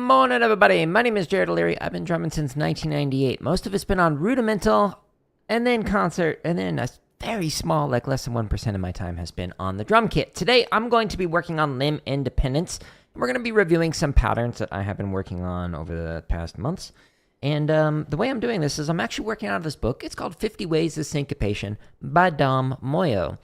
morning, everybody. My name is Jared O'Leary. I've been drumming since 1998. Most of it's been on rudimental, and then concert, and then a very small, like less than 1% of my time has been on the drum kit. Today, I'm going to be working on limb independence. We're going to be reviewing some patterns that I have been working on over the past months. And the way I'm doing this is I'm actually working out of this book. It's called 50 Ways to Syncopation by Dom Moyo.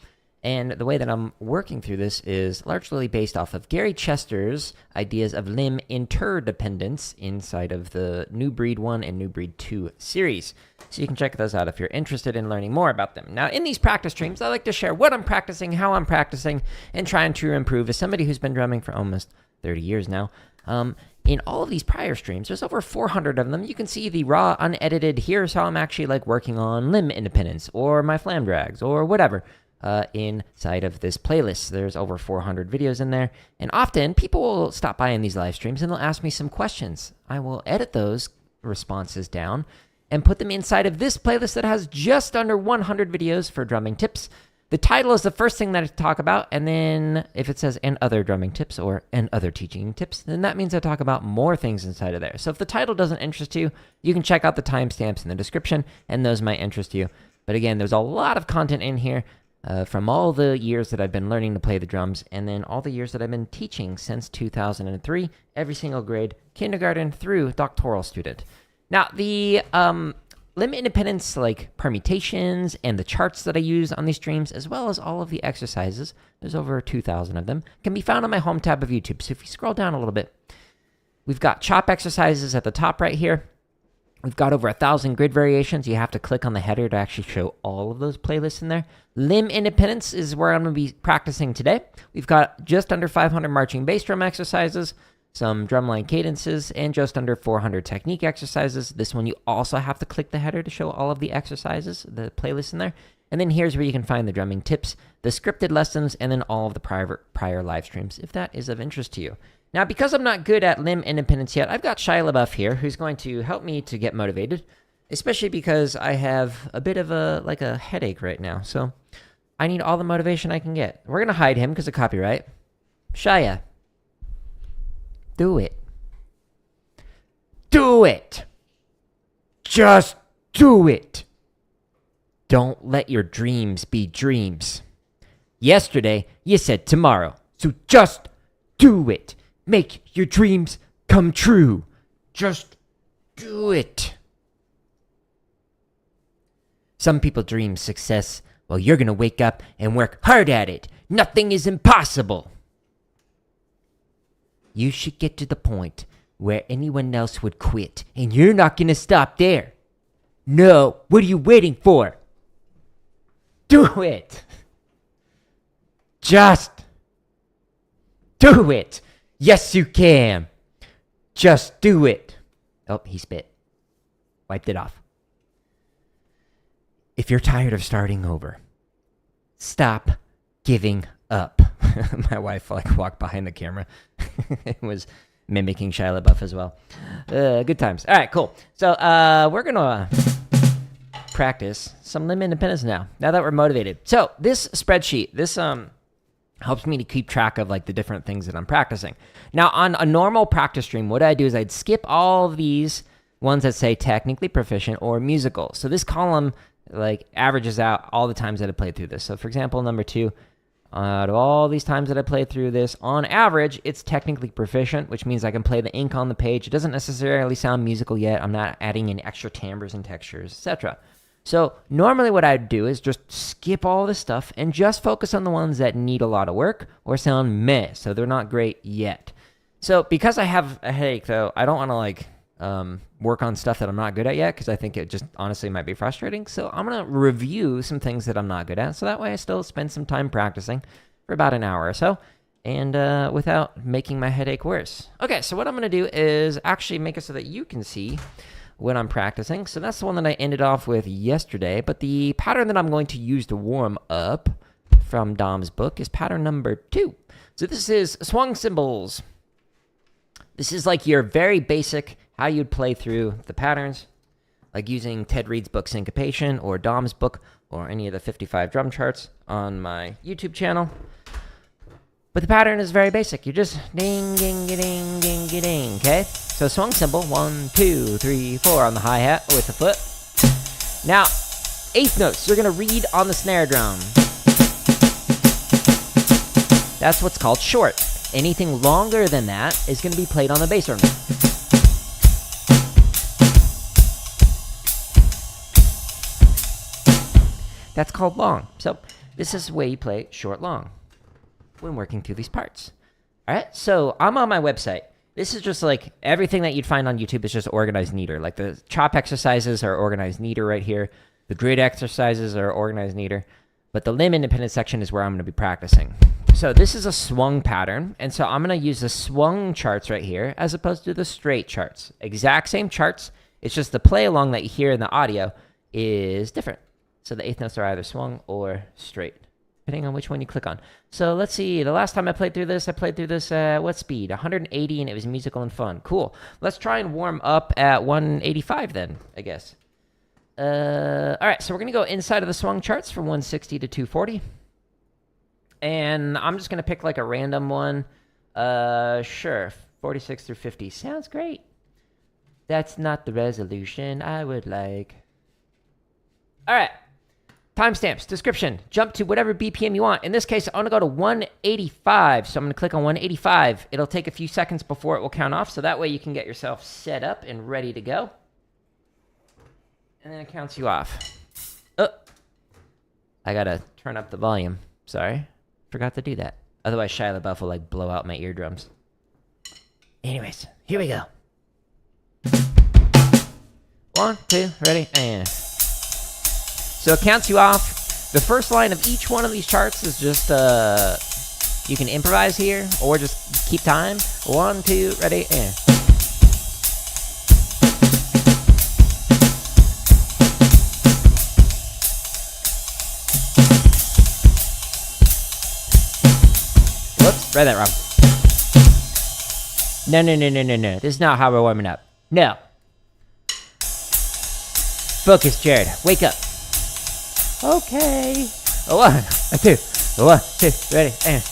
And the way that I'm working through this is largely based off of Gary Chester's ideas of limb interdependence inside of the New Breed 1 and New Breed 2 series. So you can check those out if you're interested in learning more about them. Now, in these practice streams, I like to share what I'm practicing, how I'm practicing, and trying to improve. As somebody who's been drumming for almost 30 years now, in all of these prior streams, there's over 400 of them. You can see the raw, unedited, here's how I'm actually like working on limb independence or my flam drags or whatever. Inside of this playlist. There's over 400 videos in there. And often, people will stop by in these live streams and they'll ask me some questions. I will edit those responses down and put them inside of this playlist that has just under 100 videos for drumming tips. The title is the first thing that I talk about, and then if it says "and other drumming tips" or "and other teaching tips," then that means I talk about more things inside of there. So if the title doesn't interest you, you can check out the timestamps in the description, and those might interest you. But again, there's a lot of content in here. From all the years that I've been learning to play the drums, and then all the years that I've been teaching since 2003, every single grade, kindergarten through doctoral student. Now, the limb independence, like permutations and the charts that I use on these streams, as well as all of the exercises, there's over 2,000 of them, can be found on my home tab of YouTube. So if you scroll down a little bit, we've got chop exercises at the top right here. We've got over 1,000 grid variations. You have to click on the header to actually show all of those playlists in there. Limb independence is where I'm going to be practicing today. We've got just under 500 marching bass drum exercises, some drumline cadences, and just under 400 technique exercises. This one, you also have to click the header to show all of the exercises, the playlist in there. And then here's where you can find the drumming tips, the scripted lessons, and then all of the prior live streams, if that is of interest to you. Now, because I'm not good at limb independence yet, I've got Shia LaBeouf here, who's going to help me to get motivated, especially because I have a bit of a headache right now. So I need all the motivation I can get. We're going to hide him because of copyright. Shia, do it. Do it. Just do it. Don't let your dreams be dreams. Yesterday, you said tomorrow, so just do it. Make your dreams come true. Just do it. Some people dream success. Well, you're going to wake up and work hard at it. Nothing is impossible. You should get to the point where anyone else would quit, and you're not going to stop there. No, what are you waiting for? Do it. Just do it. Yes, you can. Just do it. Oh, he spit. Wiped it off. If you're tired of starting over, stop giving up. My wife walked behind the camera. It was mimicking Shia LaBeouf as well. Good times. All right, cool. So we're going to practice some limb independence now that we're motivated. So this spreadsheet, this helps me to keep track of like the different things that I'm practicing. Now, on a normal practice stream, what I do is I'd skip all of these ones that say technically proficient or musical. So this column like averages out all the times that I played through this. So for example, number 2, out of all these times that I played through this, on average, it's technically proficient, which means I can play the ink on the page. It doesn't necessarily sound musical yet. I'm not adding in extra timbres and textures, etc. So normally what I'd do is just skip all this stuff and just focus on the ones that need a lot of work or sound meh, so they're not great yet. So because I have a headache, though, I don't want to work on stuff that I'm not good at yet because I think it just honestly might be frustrating. So I'm going to review some things that I'm not good at, so that way I still spend some time practicing for about an hour or so and without making my headache worse. Okay, so what I'm going to do is actually make it so that you can see when I'm practicing. So that's the one that I ended off with yesterday, but the pattern that I'm going to use to warm up from Dom's book is pattern number 2. So this is swung cymbals. This is like your very basic how you'd play through the patterns, like using Ted Reed's book Syncopation or Dom's book or any of the 55 drum charts on my YouTube channel. But the pattern is very basic. You just ding, ding, ding, ding, ding, okay? So swung cymbal, 1, 2, 3, 4 on the hi-hat with the foot. Now, eighth notes, you're gonna read on the snare drum. That's what's called short. Anything longer than that is gonna be played on the bass drum. That's called long. So this is the way you play short long when working through these parts. All right, so I'm on my website. This is just like everything that you'd find on YouTube is just organized neater. Like the chop exercises are organized neater right here. The grid exercises are organized neater. But the limb independent section is where I'm going to be practicing. So this is a swung pattern. And so I'm going to use the swung charts right here as opposed to the straight charts. Exact same charts. It's just the play along that you hear in the audio is different. So the eighth notes are either swung or straight, depending on which one you click on. So let's see. The last time I played through this at what speed? 180, and it was musical and fun. Cool. Let's try and warm up at 185 then, I guess. All right, so we're going to go inside of the swung charts from 160 to 240. And I'm just going to pick like a random one. Sure, 46 through 50. Sounds great. That's not the resolution I would like. All right. Timestamps, description, jump to whatever BPM you want. In this case, I want to go to 185, so I'm going to click on 185. It'll take a few seconds before it will count off, so that way you can get yourself set up and ready to go. And then it counts you off. Oh, I got to turn up the volume. Sorry, forgot to do that. Otherwise, Shia LaBeouf will like blow out my eardrums. Anyways, here we go. 1, 2, ready, and... So it counts you off. The first line of each one of these charts is just, you can improvise here, or just keep time. 1, 2, ready, and. Whoops, read that wrong. No. This is not how we're warming up. No. Focus, Jared. Wake up. Okay. 1, 2, 1, 2, ready, and.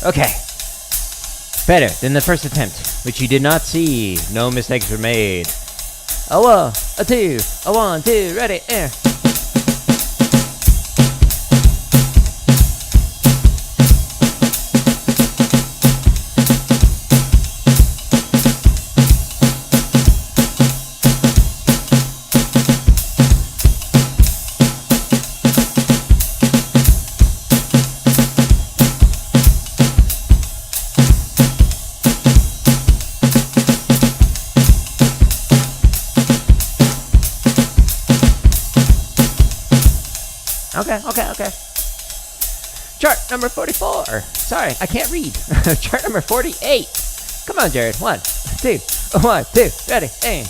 Okay. Better than the first attempt, which you did not see. No mistakes were made. A 1, a 2, a 1, 2, ready, and. Okay. Chart number 44. Sorry, I can't read. Chart number 48. Come on, Jared. 1, 2, 1, 2, ready, and.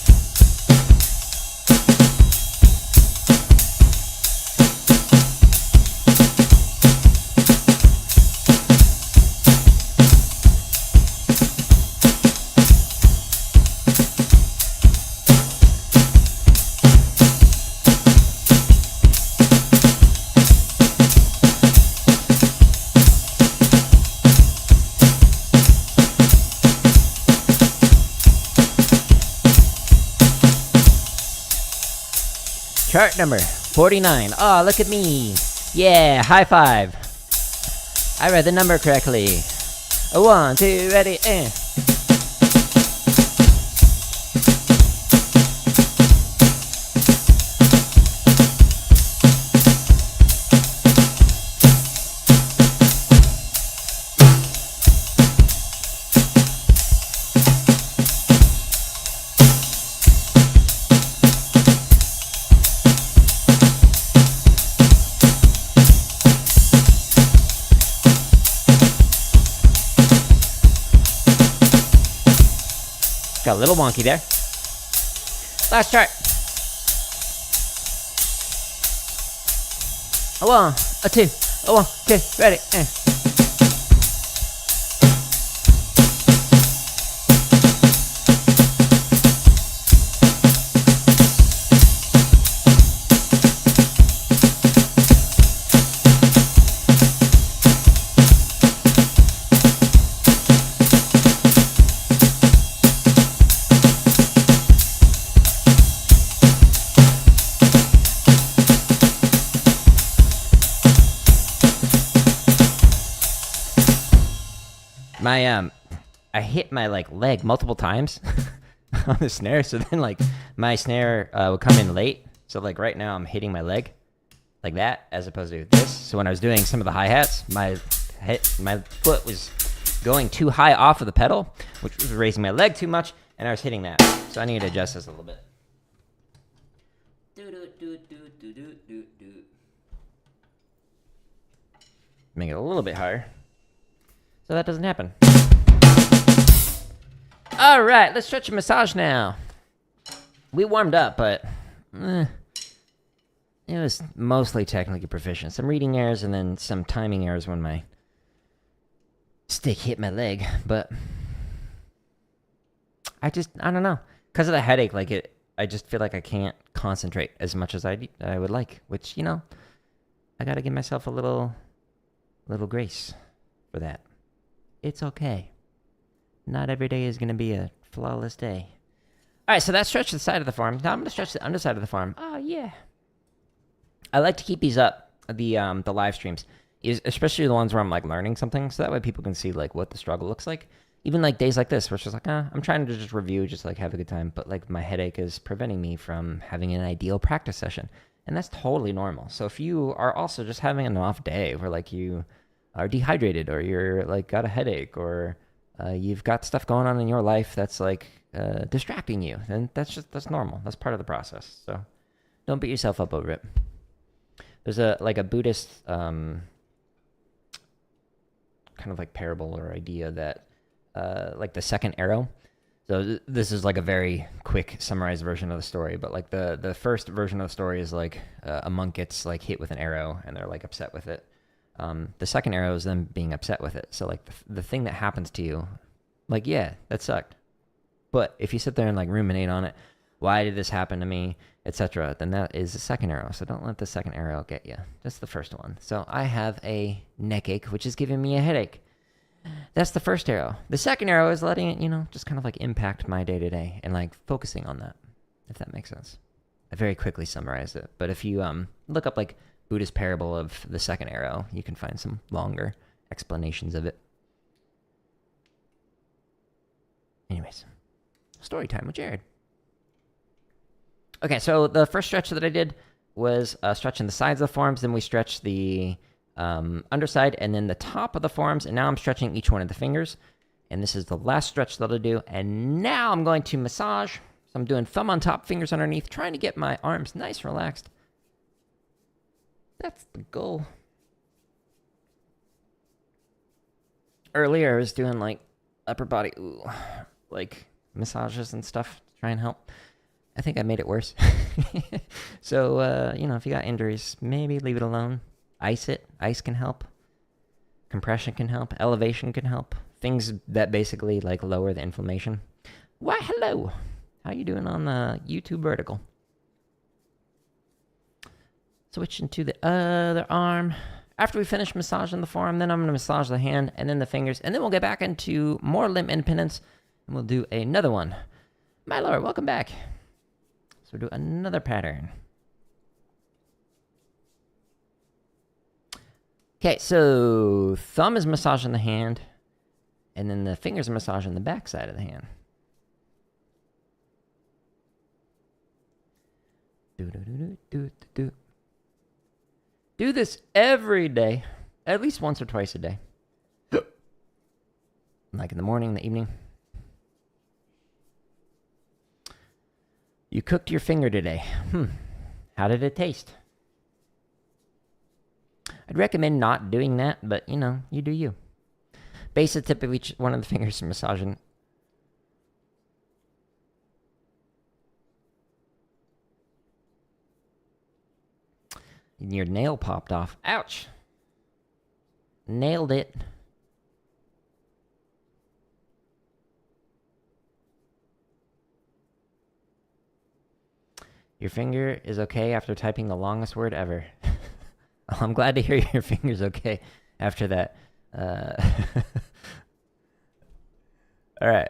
Chart number 49. Oh, look at me. Yeah, high five. I read the number correctly. 1, 2, ready, and. Got a little wonky there. Last chart. A 1, a 2, a 1, 2, ready. I hit my like leg multiple times on the snare, so then like my snare would come in late. So like right now I'm hitting my leg like that as opposed to this. So when I was doing some of the hi-hats, my foot was going too high off of the pedal, which was raising my leg too much, and I was hitting that. So I need to adjust this a little bit. Make it a little bit higher so that doesn't happen. All right, let's stretch and massage now. We warmed up, but it was mostly technically proficient. Some reading errors and then some timing errors when my stick hit my leg. But I don't know. Because of the headache, I just feel like I can't concentrate as much as I would like. Which, I got to give myself a little grace for that. It's okay. Not every day is going to be a flawless day. All right, so that stretched the side of the forearm. Now I'm going to stretch the underside of the forearm. Oh, yeah. I like to keep these up, the live streams, especially the ones where I'm, like, learning something, so that way people can see, like, what the struggle looks like. Even, like, days like this, where it's just like, I'm trying to just review, just, like, have a good time, but, like, my headache is preventing me from having an ideal practice session, and that's totally normal. So if you are also just having an off day where, like, you are dehydrated or you're, like, got a headache or you've got stuff going on in your life that's like distracting you, and that's normal. That's part of the process. So don't beat yourself up over it. There's a Buddhist kind of like parable or idea that like the second arrow. So this is like a very quick summarized version of the story, but like the first version of the story is like a monk gets like hit with an arrow and they're like upset with it. The second arrow is them being upset with it. So, like, the thing that happens to you, like, yeah, that sucked. But if you sit there and, like, ruminate on it, why did this happen to me, etc., then that is the second arrow. So don't let the second arrow get you. That's the first one. So I have a neck ache, which is giving me a headache. That's the first arrow. The second arrow is letting it, just kind of, like, impact my day-to-day and, like, focusing on that, if that makes sense. I very quickly summarized it. But if you look up, like, Buddhist parable of the second arrow, you can find some longer explanations of it. Anyways, story time with Jared. Okay, so the first stretch that I did was stretching the sides of the forearms, then we stretched the underside and then the top of the forearms, and now I'm stretching each one of the fingers. And this is the last stretch that I'll do, and now I'm going to massage. So I'm doing thumb on top, fingers underneath, trying to get my arms nice and relaxed. That's the goal. Earlier, I was doing, like, upper body, like, massages and stuff to try and help. I think I made it worse. So, if you got injuries, maybe leave it alone. Ice it. Ice can help. Compression can help. Elevation can help. Things that basically, like, lower the inflammation. Why, hello. How you doing on the YouTube vertical? Switching to the other arm. After we finish massaging the forearm, then I'm going to massage the hand and then the fingers, and then we'll get back into more limb independence, and we'll do another one. My lord, welcome back. So we'll do another pattern. Okay, so thumb is massaging the hand, and then the fingers are massaging the back side of the hand. Do this every day, at least once or twice a day. Like in the morning, the evening. You cooked your finger today. How did it taste? I'd recommend not doing that, but, you do you. Base the tip of each one of the fingers and massaging Your nail popped off. Ouch. Nailed it. Your finger is okay after typing the longest word ever. I'm glad to hear your finger's okay after that. All right.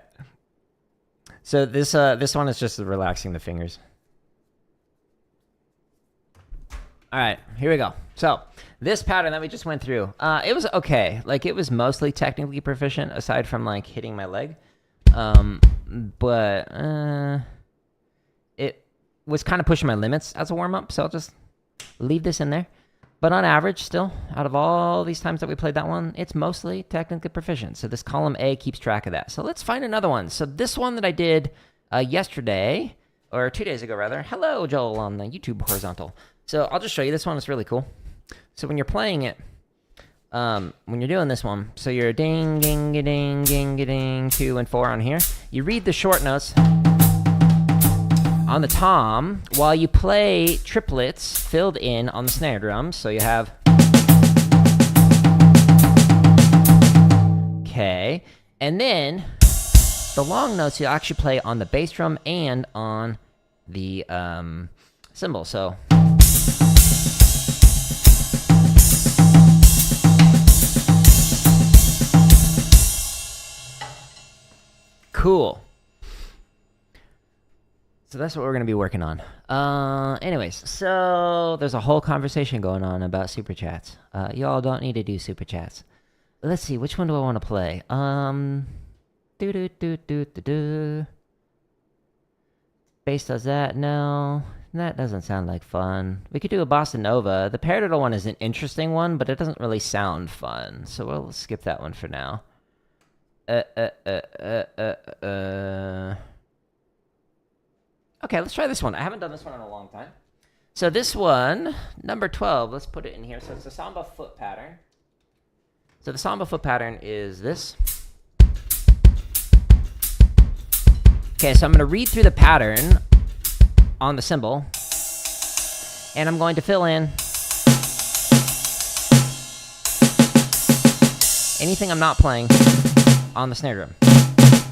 So this one is just relaxing the fingers. All right, here we go. So this pattern that we just went through, it was okay. Like, it was mostly technically proficient aside from like hitting my leg. But it was kind of pushing my limits as a warm-up, so I'll just leave this in there. But on average, still, out of all these times that we played that one, it's mostly technically proficient. So this column A keeps track of that. So let's find another one. So this one that I did yesterday, or 2 days ago rather. Hello, Joel, on the YouTube horizontal. So I'll just show you this one. It's really cool. So when you're playing it, when you're doing this one, so you're ding, ding, ding, ding, ding, 2 and 4 on here. You read the short notes on the tom while you play triplets filled in on the snare drums. So you have, okay, and then the long notes you actually play on the bass drum and on the cymbal. So cool. So that's what we're going to be working on. Anyways, so there's a whole conversation going on about super chats. Y'all don't need to do super chats. Let's see, which one do I want to play? Bass does that? No, that doesn't sound like fun. We could do a bossa nova. The paradiddle one is an interesting one, but it doesn't really sound fun. So we'll skip that one for now. Okay, let's try this one. I haven't done this one in a long time. So this one, number 12, let's put it in here. So it's a Samba foot pattern. So the Samba foot pattern is this. Okay, so I'm going to read through the pattern on the cymbal, and I'm going to fill in anything I'm not playing on the snare drum.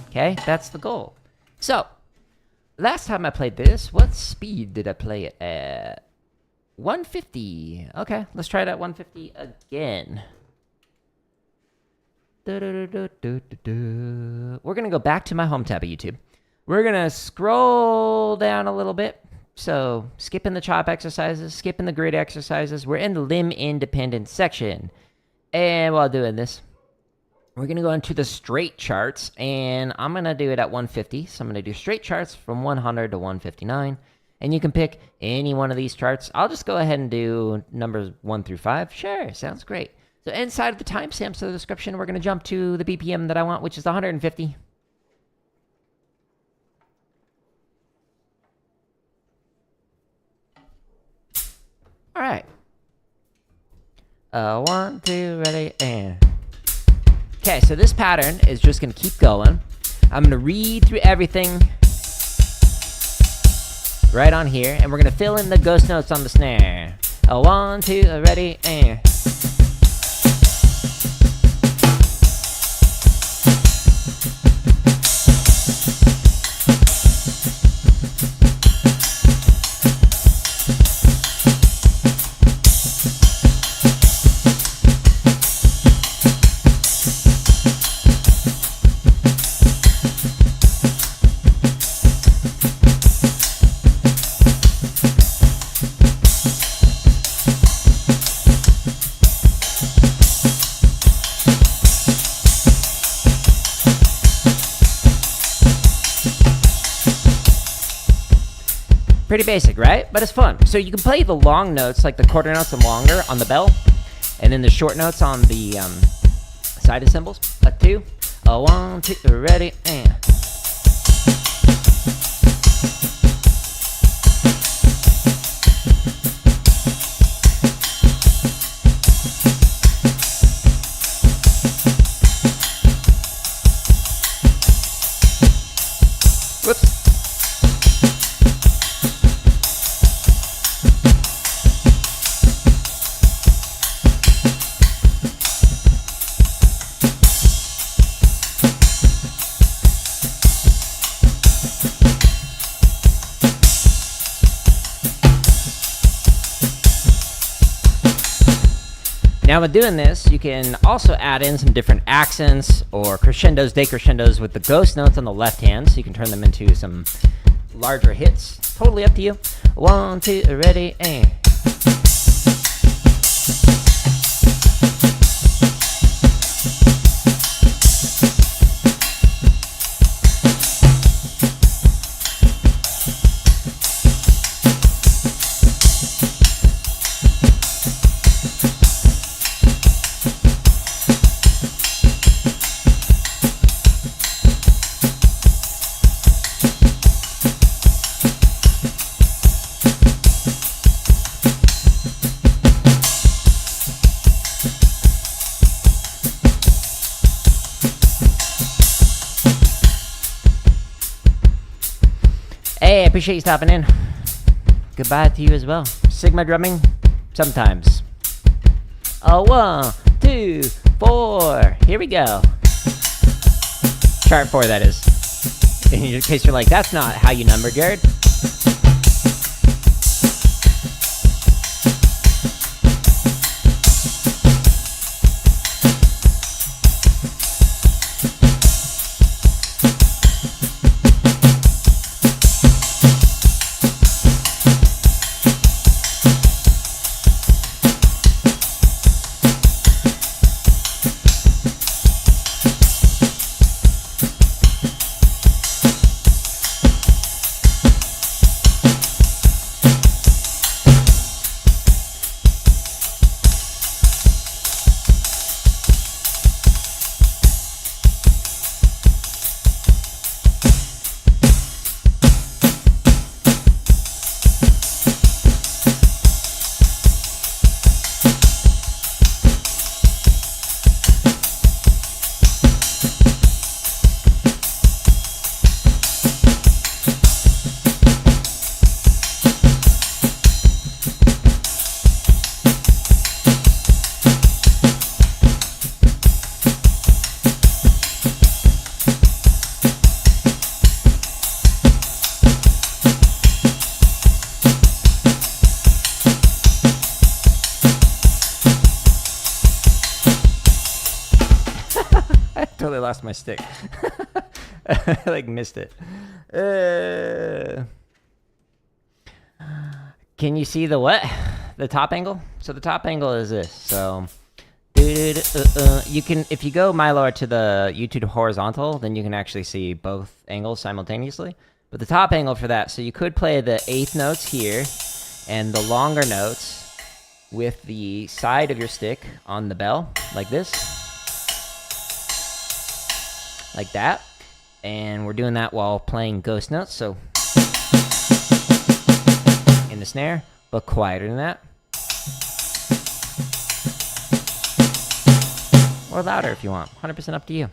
Okay, that's the goal. So last time I played this, what speed did I play it at? 150. Okay, let's try it at 150 again. We're going to go back to my home tab of YouTube. We're going to scroll down a little bit. So skipping the chop exercises, skipping the grid exercises. We're in the limb independent section. And while doing this, we're going to go into the straight charts, and I'm going to do it at 150. So I'm going to do straight charts from 100 to 159. And you can pick any one of these charts. I'll just go ahead and do numbers 1 through 5. Sure, sounds great. So inside of the timestamps of the description, we're going to jump to the BPM that I want, which is 150. All right. 1, 2, ready, and... Okay, so this pattern is just going to keep going. I'm going to read through everything right on here, and we're going to fill in the ghost notes on the snare. 1, 2, ready, and... Pretty basic, right? But it's fun. So you can play the long notes, like the quarter notes and longer on the bell, and then the short notes on the side of cymbals. 2, 1, 2, ready, and... Whoops. Now with doing this, you can also add in some different accents or crescendos, decrescendos with the ghost notes on the left hand, so you can turn them into some larger hits. Totally up to you. 1, 2, ready, and... Hey, I appreciate you stopping in. Goodbye to you as well. Sigma drumming, sometimes. 1, 2, 4. Here we go. Chart 4, that is. In case you're like, that's not how you number, Jared. Totally lost my stick. I like missed it. Can you see the what? The top angle? So the top angle is this. So you can, if you go Milo to the YouTube horizontal, then you can actually see both angles simultaneously. But the top angle for that, so you could play the eighth notes here and the longer notes with the side of your stick on the bell, like this. Like that. And we're doing that while playing ghost notes, so in the snare, but quieter than that. Or louder if you want. 100% up to you.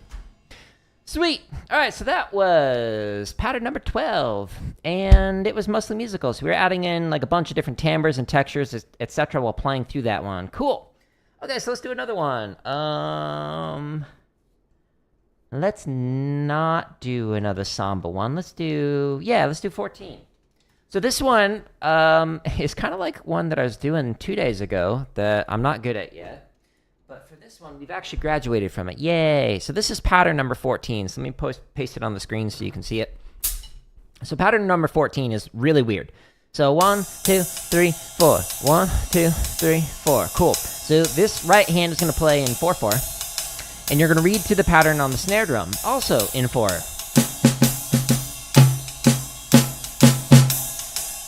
Sweet. All right, so that was pattern number 12, and it was mostly musical. So we were adding in like a bunch of different timbres and textures, etc., while playing through that one. Cool. Okay, so let's do another one. Let's not do another Samba one. Let's do 14. So this one is kind of like one that I was doing 2 days ago that I'm not good at yet. But for this one, we've actually graduated from it. Yay! So this is pattern number 14. So let me paste it on the screen so you can see it. So pattern number 14 is really weird. So 1, 2, 3, 4. 1, 2, 3, 4. Cool. So this right hand is going to play in 4/4. And you're going to read to the pattern on the snare drum, also in 4.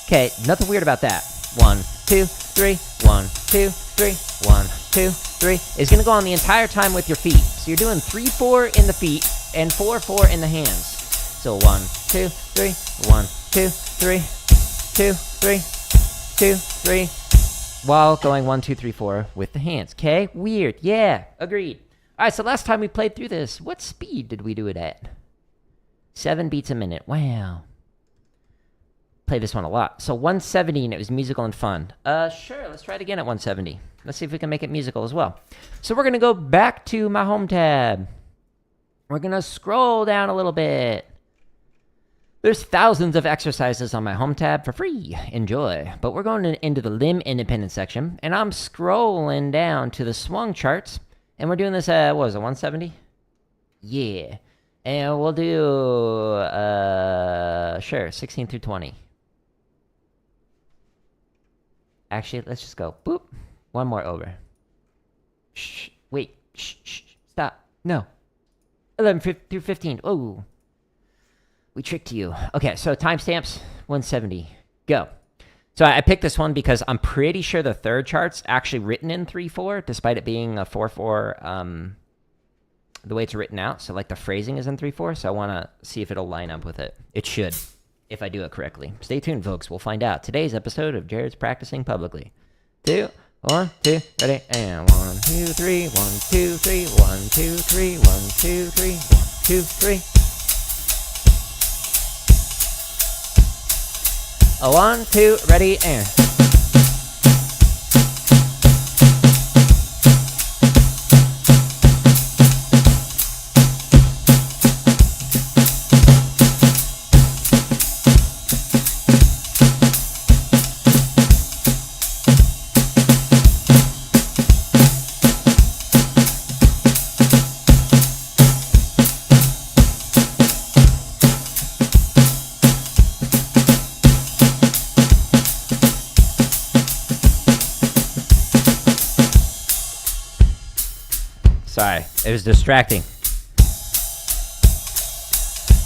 Okay, nothing weird about that. 1, 2, 3, 1, 2, 3, 1, 2, 3. It's going to go on the entire time with your feet. So you're doing 3/4 in the feet and 4/4 in the hands. So 1, 2, 3, 1, 2, 3, 2, 3, 2, 3, while going 1, 2, 3, 4 with the hands. Okay, weird. Yeah, agreed. All right, so last time we played through this, what speed did we do it at? 7 beats a minute. Wow. Play this one a lot. So 170, and it was musical and fun. Sure, let's try it again at 170. Let's see if we can make it musical as well. So we're going to go back to my home tab. We're going to scroll down a little bit. There's thousands of exercises on my home tab for free. Enjoy. But we're going into the limb independent section, and I'm scrolling down to the swung charts, and we're doing this at, what was it, 170? Yeah. And we'll do, sure, 16 through 20. Actually, let's just go. Boop. One more over. Shh. Wait. Shh. Stop. No. 11 through 15. Oh. We tricked you. Okay, so timestamps, 170. Go. So I picked this one because I'm pretty sure the third chart's actually written in 3/4, despite it being a 4/4, the way it's written out. So like the phrasing is in 3/4, so I want to see if it'll line up with it. It should, if I do it correctly. Stay tuned, folks. We'll find out. Today's episode of Jared's Practicing Publicly. 2, 1, 2, ready, and 1, 2, 3, 1, 2, 3, 1, 2, 3, 1, 2, 3, 1, 2, 3. A 1, 2, ready, and. Sorry, it was distracting.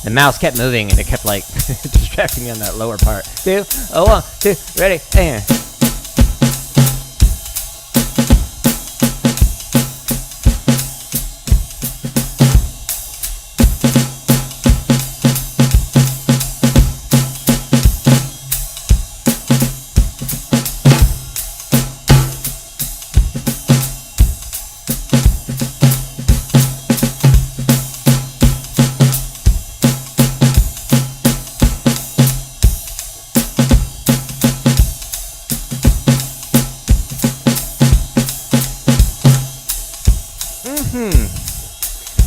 The mouse kept moving and it kept like distracting me on that lower part. 2, 1, 2, ready, and.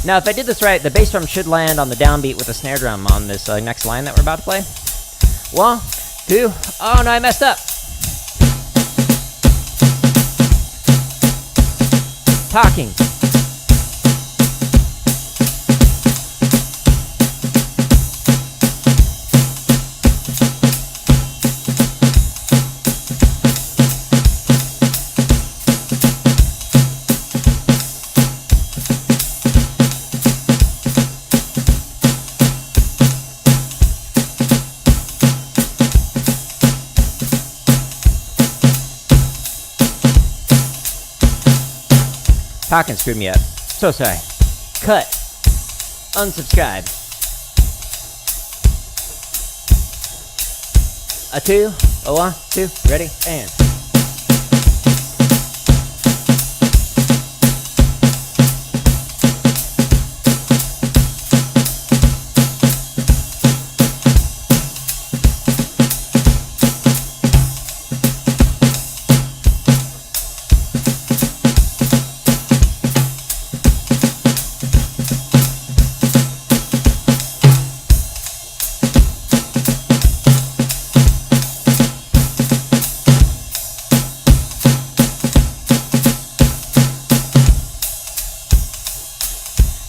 Now, if I did this right, the bass drum should land on the downbeat with the snare drum on this next line that we're about to play. 1, 2, oh no, I messed up. Talking. Talking screwed me up. So sorry. Cut. Unsubscribe. A 2, a 1, 2, ready, and.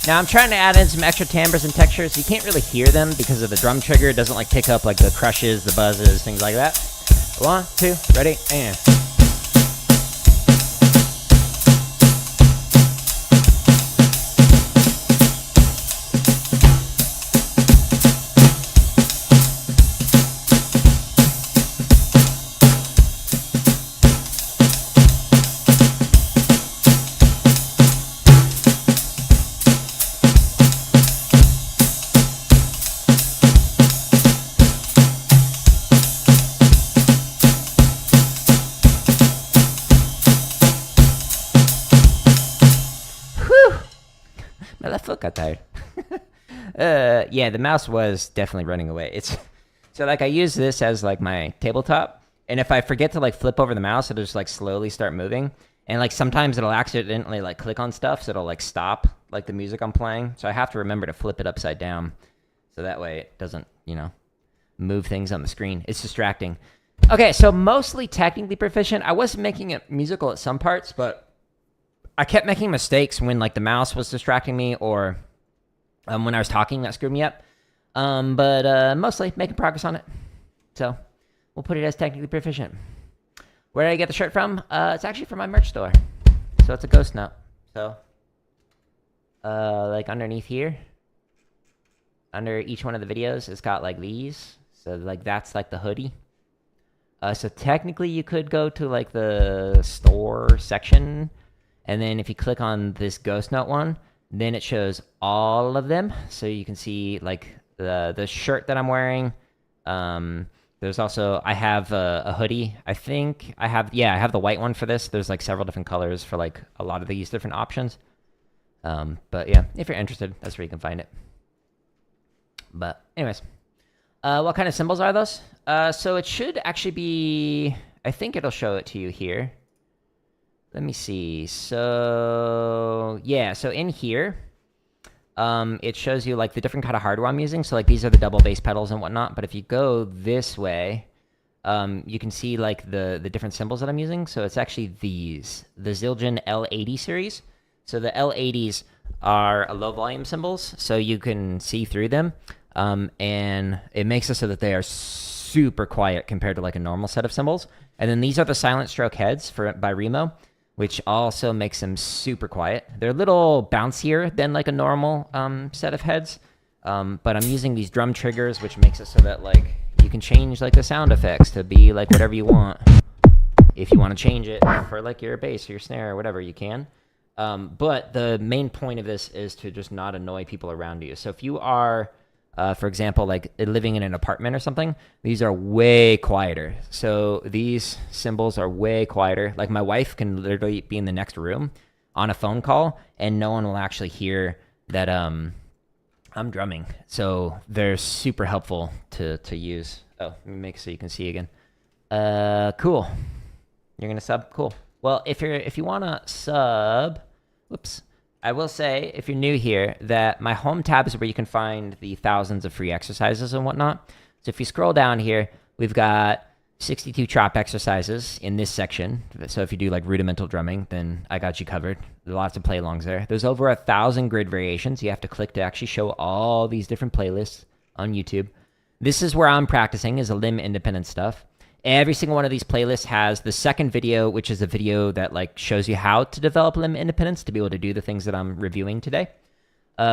Now I'm trying to add in some extra timbres and textures. You can't really hear them because of the drum trigger. It doesn't like pick up like the crushes, the buzzes, things like that. 1, 2, ready, and. My left foot got tired. Yeah, the mouse was definitely running away. It's so like I use this as like my tabletop, and if I forget to like flip over the mouse, it'll just like slowly start moving. And like sometimes it'll accidentally like click on stuff, so it'll like stop like the music I'm playing. So I have to remember to flip it upside down, so that way it doesn't, you know, move things on the screen. It's distracting. Okay, so mostly technically proficient. I was making it musical at some parts, but I kept making mistakes when like the mouse was distracting me or when I was talking, that screwed me up. But mostly making progress on it. So we'll put it as technically proficient. Where did I get the shirt from? It's actually from my merch store. So it's a ghost note. So like underneath here, under each one of the videos, it's got like these. So like that's like the hoodie. So technically you could go to like the store section, and then if you click on this ghost note one, then it shows all of them. So you can see like the shirt that I'm wearing. There's also, I have a hoodie. I think I have the white one for this. There's like several different colors for like a lot of these different options. But yeah, if you're interested, that's where you can find it. But anyways, what kind of cymbals are those? So it should actually be, I think it'll show it to you here. Let me see. So yeah, so in here, it shows you like the different kind of hardware I'm using. So like these are the double bass pedals and whatnot. But if you go this way, you can see like the different cymbals that I'm using. So it's actually these, the Zildjian L80 series. So the L80s are low volume cymbals, so you can see through them. And it makes it so that they are super quiet compared to like a normal set of cymbals. And then these are the silent stroke heads by Remo, which also makes them super quiet. They're a little bouncier than like a normal set of heads. But I'm using these drum triggers, which makes it so that like you can change like the sound effects to be like whatever you want. If you want to change it for like your bass or your snare or whatever, you can. But the main point of this is to just not annoy people around you. So if you are, for example, like living in an apartment or something, these are way quieter. So these cymbals are way quieter. Like my wife can literally be in the next room on a phone call and no one will actually hear that I'm drumming. So they're super helpful to use. Oh, let me make it so you can see again. Cool. You're gonna sub? Cool. Well, if you wanna sub, whoops. I will say, if you're new here, that my home tab is where you can find the thousands of free exercises and whatnot. So if you scroll down here, we've got 62 chop exercises in this section. So if you do like rudimental drumming, then I got you covered. There's lots of play-alongs there. There's over 1,000 grid variations. You have to click to actually show all these different playlists on YouTube. This is where I'm practicing, is a limb independent stuff. Every single one of these playlists has the second video, which is a video that like shows you how to develop limb independence to be able to do the things that I'm reviewing today.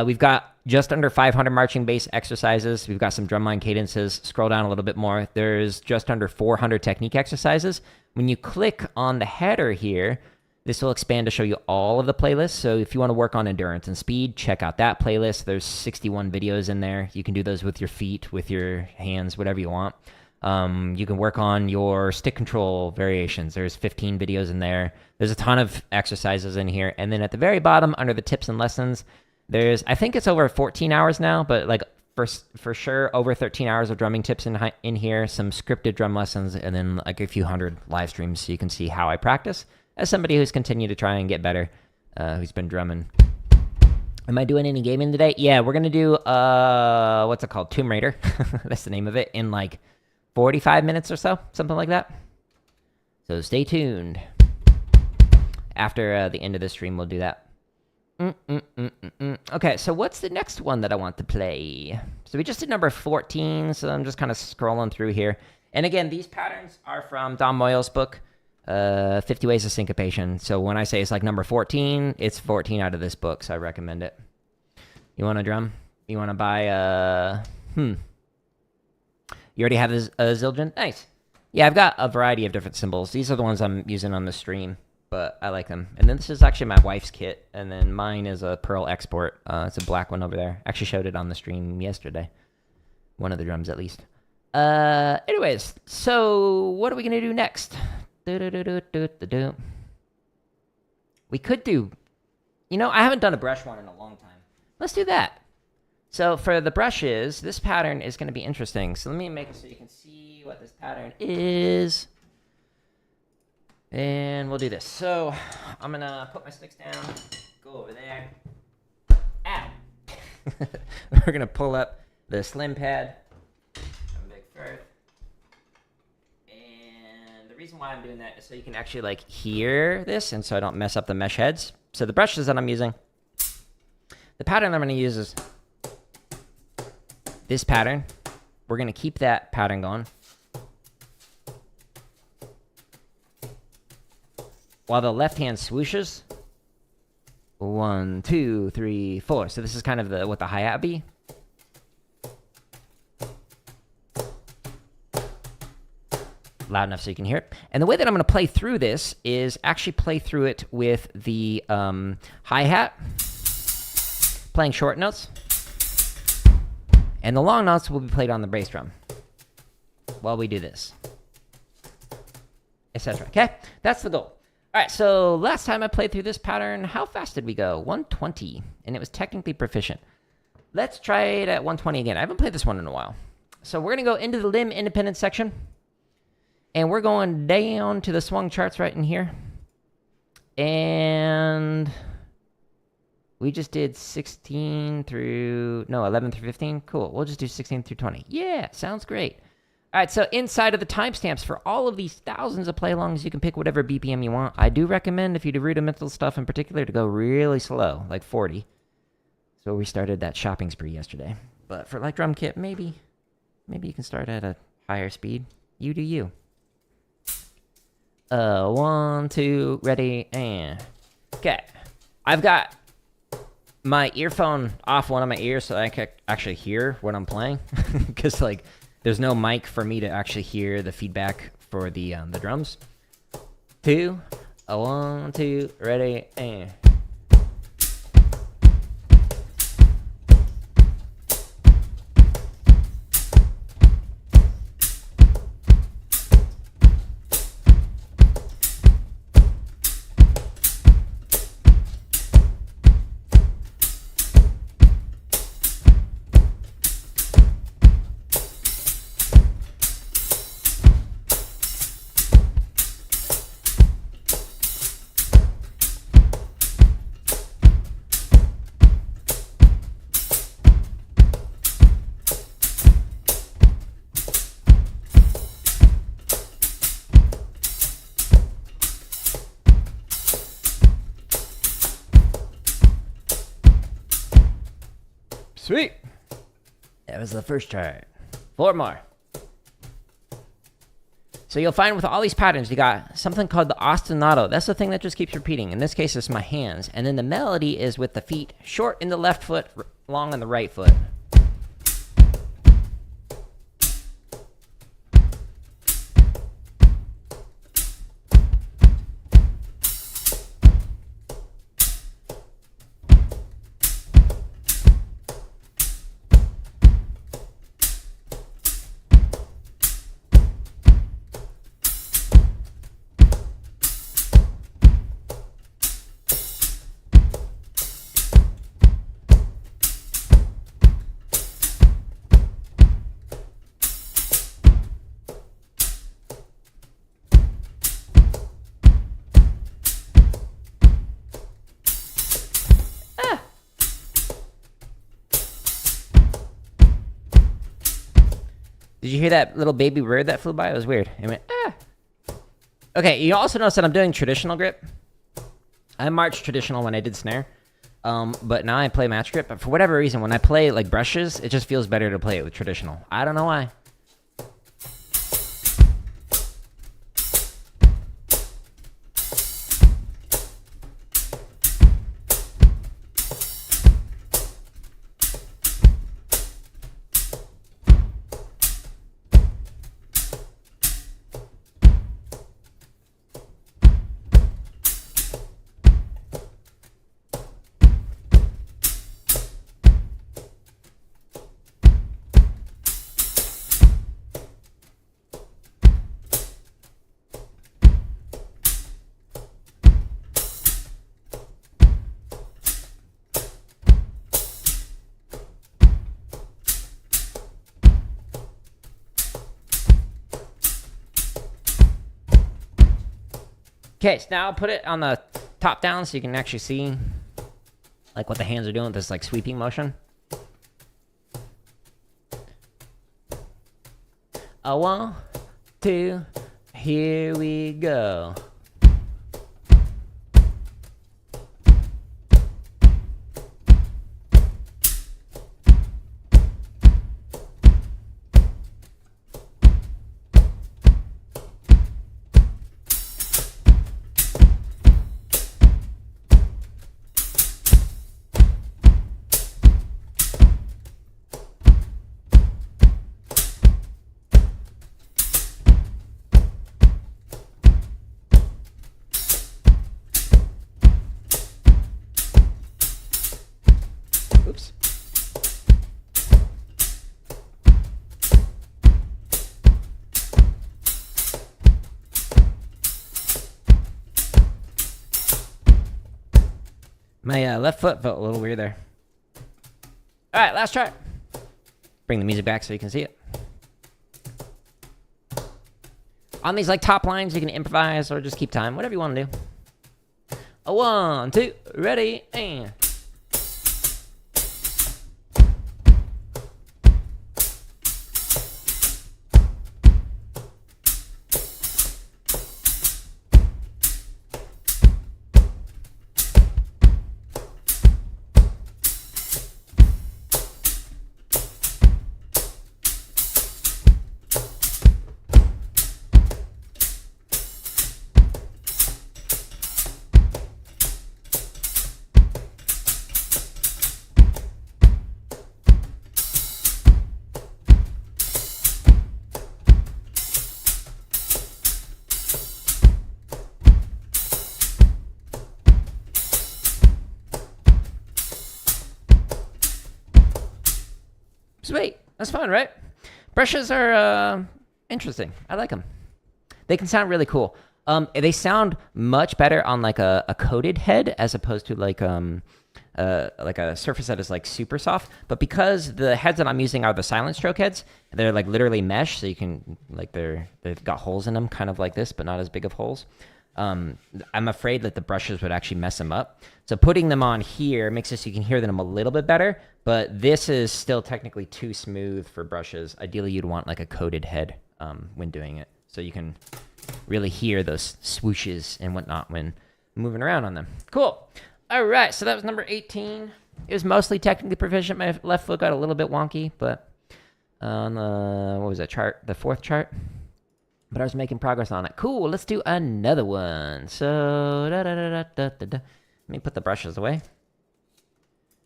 We've got just under 500 marching bass exercises. We've got some drumline cadences. Scroll down a little bit more. There's just under 400 technique exercises. When you click on the header here, this will expand to show you all of the playlists. So if you want to work on endurance and speed, check out that playlist. There's 61 videos in there. You can do those with your feet, with your hands, whatever you want. You can work on your stick control variations. There's 15 videos in there. There's a ton of exercises in here. And then at the very bottom, under the tips and lessons, there's, I think it's over 14 hours now, but like for sure, over 13 hours of drumming tips in here, some scripted drum lessons, and then like a few hundred live streams so you can see how I practice as somebody who's continued to try and get better, who's been drumming. Am I doing any gaming today? Yeah, we're going to do, what's it called? Tomb Raider. That's the name of it, in like 45 minutes or so, something like that. So stay tuned. After the end of the stream, we'll do that. Okay, so what's the next one that I want to play? So we just did number 14, so I'm just kind of scrolling through here. And again, these patterns are from Don Moyle's book, 50 Ways of Syncopation. So when I say it's like number 14, it's 14 out of this book, so I recommend it. You want to drum? You want to buy, You already have a Zildjian? Nice. Yeah, I've got a variety of different cymbals. These are the ones I'm using on the stream, but I like them. And then this is actually my wife's kit, and then mine is a Pearl Export. It's a black one over there. Actually showed it on the stream yesterday. One of the drums, at least. Anyways, so what are we going to do next? We could do... You know, I haven't done a brush one in a long time. Let's do that. So for the brushes, this pattern is going to be interesting. So let me make it so you can see what this pattern is. And we'll do this. So I'm going to put my sticks down, go over there. Ow! We're going to pull up the slim pad. I'm big why I'm doing that is so you can actually like hear this, and so I don't mess up the mesh heads. So the brushes that I'm using, the pattern I'm going to use is this pattern. We're going to keep that pattern going while the left hand swooshes. 1, 2, 3, 4. So this is kind of what the hi-hat be. Loud enough so you can hear it. And the way that I'm going to play through this is actually play through it with the hi-hat, playing short notes, and the long notes will be played on the bass drum while we do this, etc. Okay, that's the goal. All right, so last time I played through this pattern, how fast did we go? 120, and it was technically proficient. Let's try it at 120 again. I haven't played this one in a while. So we're going to go into the limb independent section. And we're going down to the swung charts right in here. And we just did 11 through 15. Cool. We'll just do 16 through 20. Yeah, sounds great. All right, so inside of the timestamps for all of these thousands of play-alongs, you can pick whatever BPM you want. I do recommend, if you do rudimental stuff in particular, to go really slow, like 40. So we started that shopping spree yesterday. But for like drum kit, maybe you can start at a higher speed. You do you. 1, 2, ready, and... Okay. I've got my earphone off one of my ears so I can actually hear what I'm playing. Because, like, there's no mic for me to actually hear the feedback for the drums. 2, 1, 2, ready, and... Sweet. That was the first chart. 4 more. So you'll find with all these patterns, you got something called the ostinato. That's the thing that just keeps repeating. In this case, it's my hands. And then the melody is with the feet short in the left foot, long in the right foot. Did you hear that little baby bird that flew by? It was weird. It went, ah. Okay, you also notice that I'm doing traditional grip. I marched traditional when I did snare. But now I play match grip. But for whatever reason, when I play like brushes, it just feels better to play it with traditional. I don't know why. Okay, so now I'll put it on the top down so you can actually see like what the hands are doing with this like sweeping motion. 1, 2, Here we go. Oops. My left foot felt a little weird there. All right, last try. Bring the music back so you can see it. On these like top lines, you can improvise or just keep time, whatever you want to do. A 1, 2, ready, and... Sweet. That's fun, right? Brushes are interesting. I like them. They can sound really cool. They sound much better on like a coated head as opposed to like a surface that is like super soft. But because the heads that I'm using are the silent stroke heads, they're like literally mesh, so you can like they've got holes in them, kind of like this, but not as big of holes. I'm afraid that the brushes would actually mess them up. So putting them on here makes it so you can hear them a little bit better, but this is still technically too smooth for brushes. Ideally, you'd want like a coated head when doing it, so you can really hear those swooshes and whatnot when moving around on them. Cool. All right, so that was number 18. It was mostly technically proficient. My left foot got a little bit wonky, but on the, what was that chart? The fourth chart? But I was making progress on it. Cool, let's do another one. So, let me put the brushes away.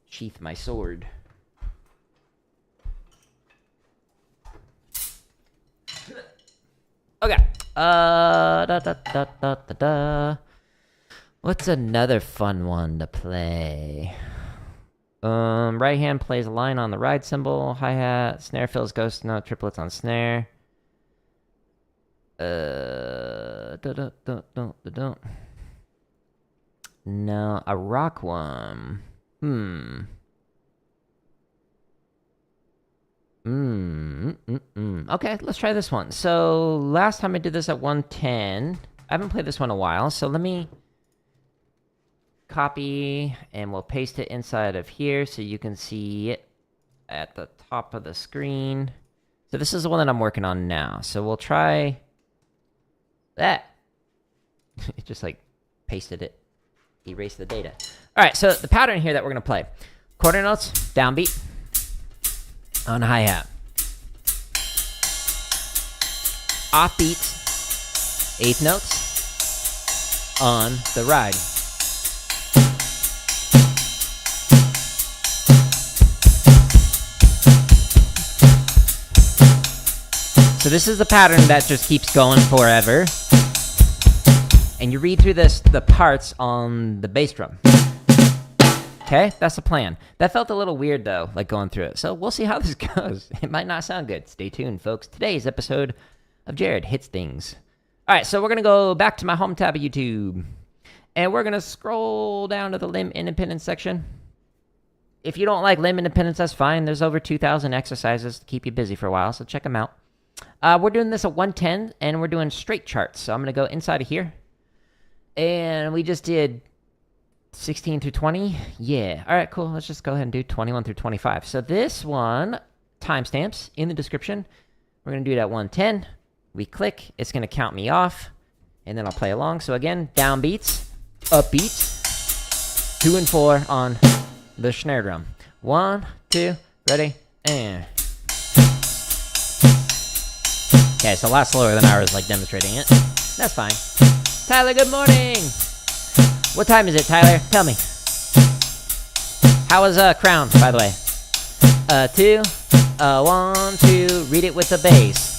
Sheath my sword. Okay. What's another fun one to play? Right hand plays a line on the ride cymbal. Hi-hat. Snare fills ghost note. Triplets on snare. No, a rock one. Okay, let's try this one. So last time I did this at 110. I haven't played this one in a while, so let me copy and we'll paste it inside of here so you can see it at the top of the screen. So this is the one that I'm working on now. So we'll try that. It just like pasted it, erased the data. All right, so the pattern here that we're gonna play: quarter notes, downbeat on hi-hat, offbeat, eighth notes on the ride. So this is the pattern that just keeps going forever. And you read through the parts on the bass drum. Okay, that's the plan. That felt a little weird though, like going through it. So we'll see how this goes. It might not sound good. Stay tuned, folks. Today's episode of Jared Hits Things. All right, so we're going to go back to my home tab of YouTube. And we're going to scroll down to the limb independence section. If you don't like limb independence, that's fine. There's over 2,000 exercises to keep you busy for a while, so check them out. We're doing this at 110, and we're doing straight charts. So I'm going to go inside of here. And we just did 16 through 20. Yeah. All right, cool. Let's just go ahead and do 21 through 25. So this one, timestamps in the description. We're going to do it at 110. we click, it's going to count me off, and then I'll play along. So again, down beats, up beats, 2 and 4 on the snare drum. 1, 2, ready, and... Okay, it's a lot slower than I was like demonstrating it. That's fine. Tyler, good morning! What time is it, Tyler? Tell me. How was Crown, by the way? 2, 1, 2, read it with the bass.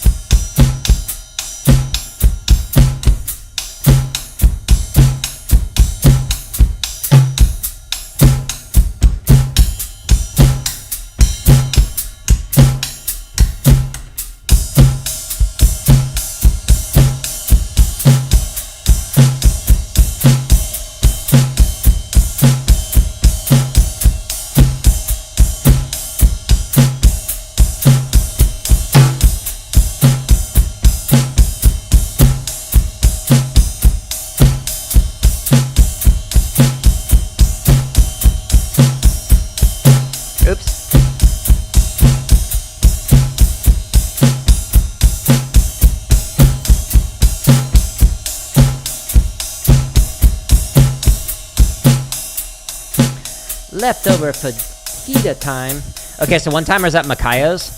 Leftover fajita time. Okay, so one time I was at Makayo's,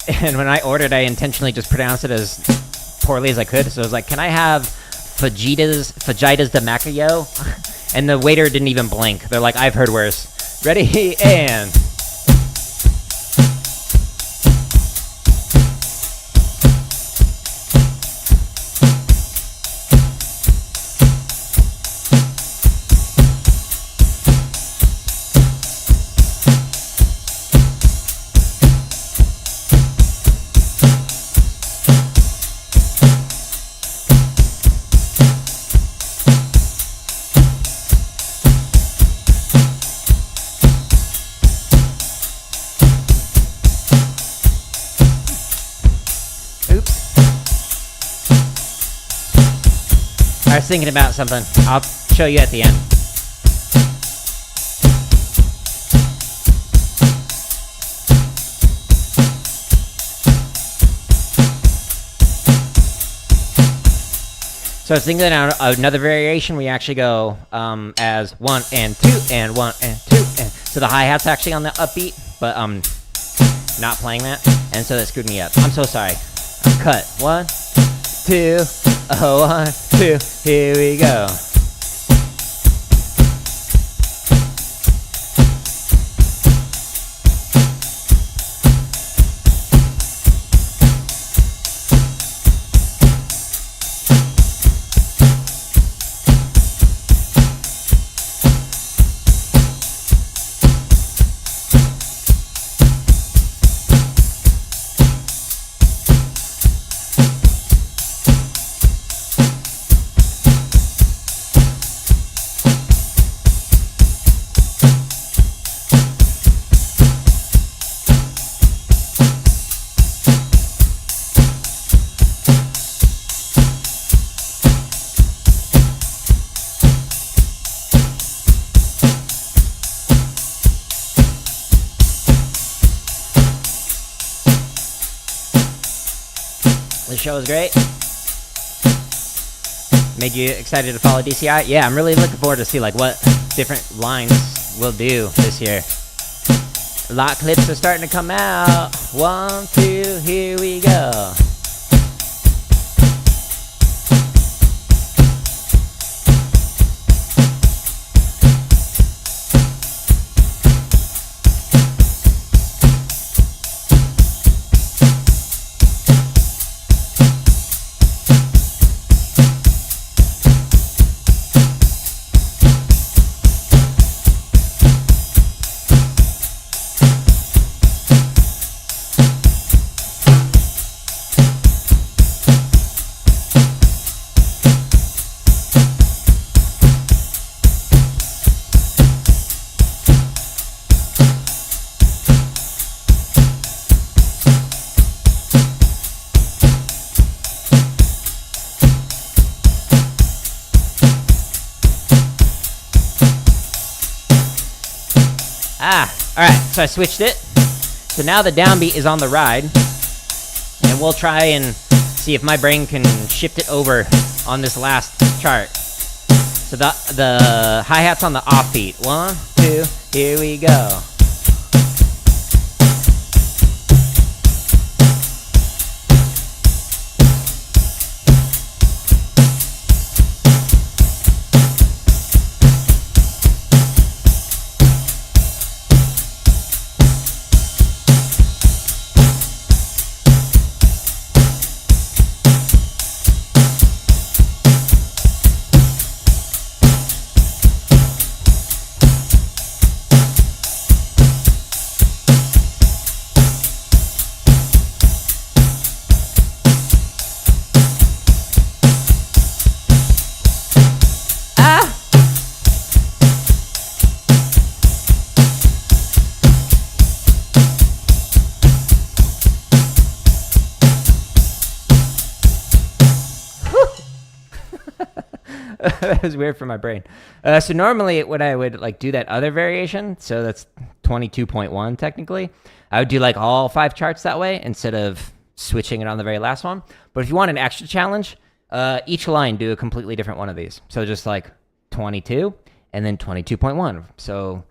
and when I ordered, I intentionally just pronounced it as poorly as I could. So I was like, can I have fajitas de Macayo? And the waiter didn't even blink. They're like, I've heard worse. Ready, and... I was thinking about something. I'll show you at the end. So I was thinking about another variation. We actually go as 1 and 2 and 1 and 2 and so the hi-hat's actually on the upbeat, but not playing that, and so that screwed me up. I'm so sorry. Cut. 1, 2. 1, 2, here we go. The show was great. Made you excited to follow DCI? Yeah, I'm really looking forward to see like what different lines we'll do this year. A lot of clips are starting to come out. 1, 2, here we go. Alright, so I switched it. So now the downbeat is on the ride. And we'll try and see if my brain can shift it over on this last chart. So the hi-hat's on the offbeat. 1, 2, here we go. That was weird for my brain. So normally when I would like do that other variation, so that's 22.1 technically, I would do like all 5 charts that way instead of switching it on the very last one. But if you want an extra challenge, each line do a completely different one of these. So just like 22 and then 22.1. So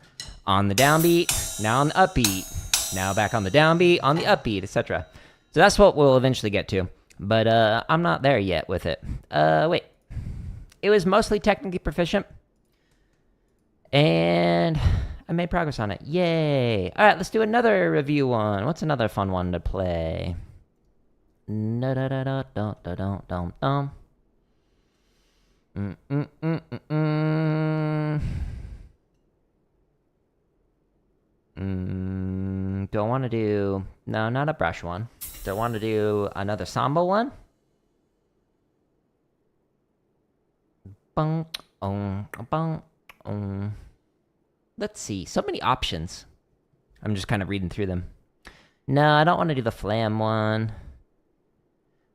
on the downbeat, now on the upbeat, now back on the downbeat, on the upbeat, etc. So that's what we'll eventually get to. But I'm not there yet with it. Wait. It was mostly technically proficient, and I made progress on it. Yay! All right, let's do another review one. What's another fun one to play? Do I want to do... No, not a brush one. Do I want to do another Samba one? Let's see. So many options. I'm just kind of reading through them. No, I don't want to do the flam one.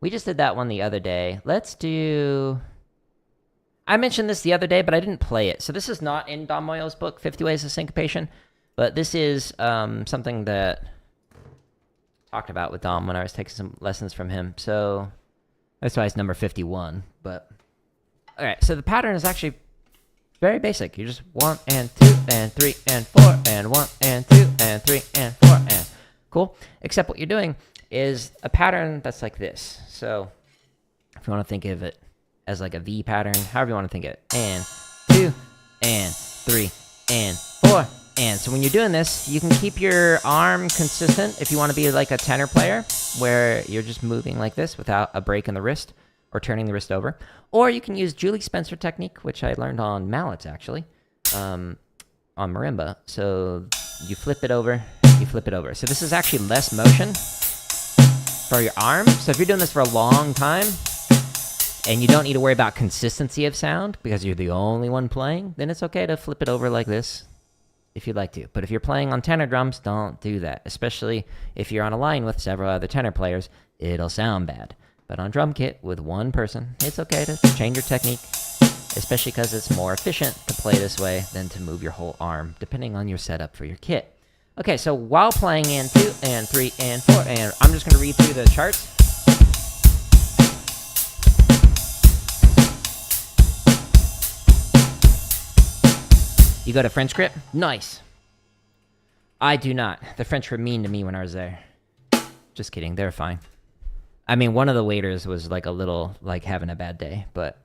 We just did that one the other day. Let's do... I mentioned this the other day, but I didn't play it. So this is not in Don Moyo's book, 50 Ways of Syncopation. But this is something that I talked about with Dom when I was taking some lessons from him. So that's why it's number 51. But... Alright, so the pattern is actually very basic. You just 1 and 2 and 3 and 4 and 1 and 2 and 3 and 4 and... Cool. Except what you're doing is a pattern that's like this. So if you want to think of it as like a V pattern, however you want to think of it. And 2 and 3 and 4 and... So when you're doing this, you can keep your arm consistent if you want to be like a tenor player, where you're just moving like this without a break in the wrist or turning the wrist over. Or you can use Julie Spencer technique, which I learned on mallets, actually, on marimba. So you flip it over, you flip it over. So this is actually less motion for your arm. So if you're doing this for a long time, and you don't need to worry about consistency of sound, because you're the only one playing, then it's okay to flip it over like this, if you'd like to. But if you're playing on tenor drums, don't do that. Especially if you're on a line with several other tenor players, it'll sound bad. But on drum kit with one person, it's okay to change your technique, especially because it's more efficient to play this way than to move your whole arm, depending on your setup for your kit. Okay, so while playing in 2 and 3 and 4, and I'm just going to read through the charts. You go to French grip? Nice. I do not. The French were mean to me when I was there. Just kidding, they're fine. I mean, one of the waiters was like a little, like, having a bad day. But,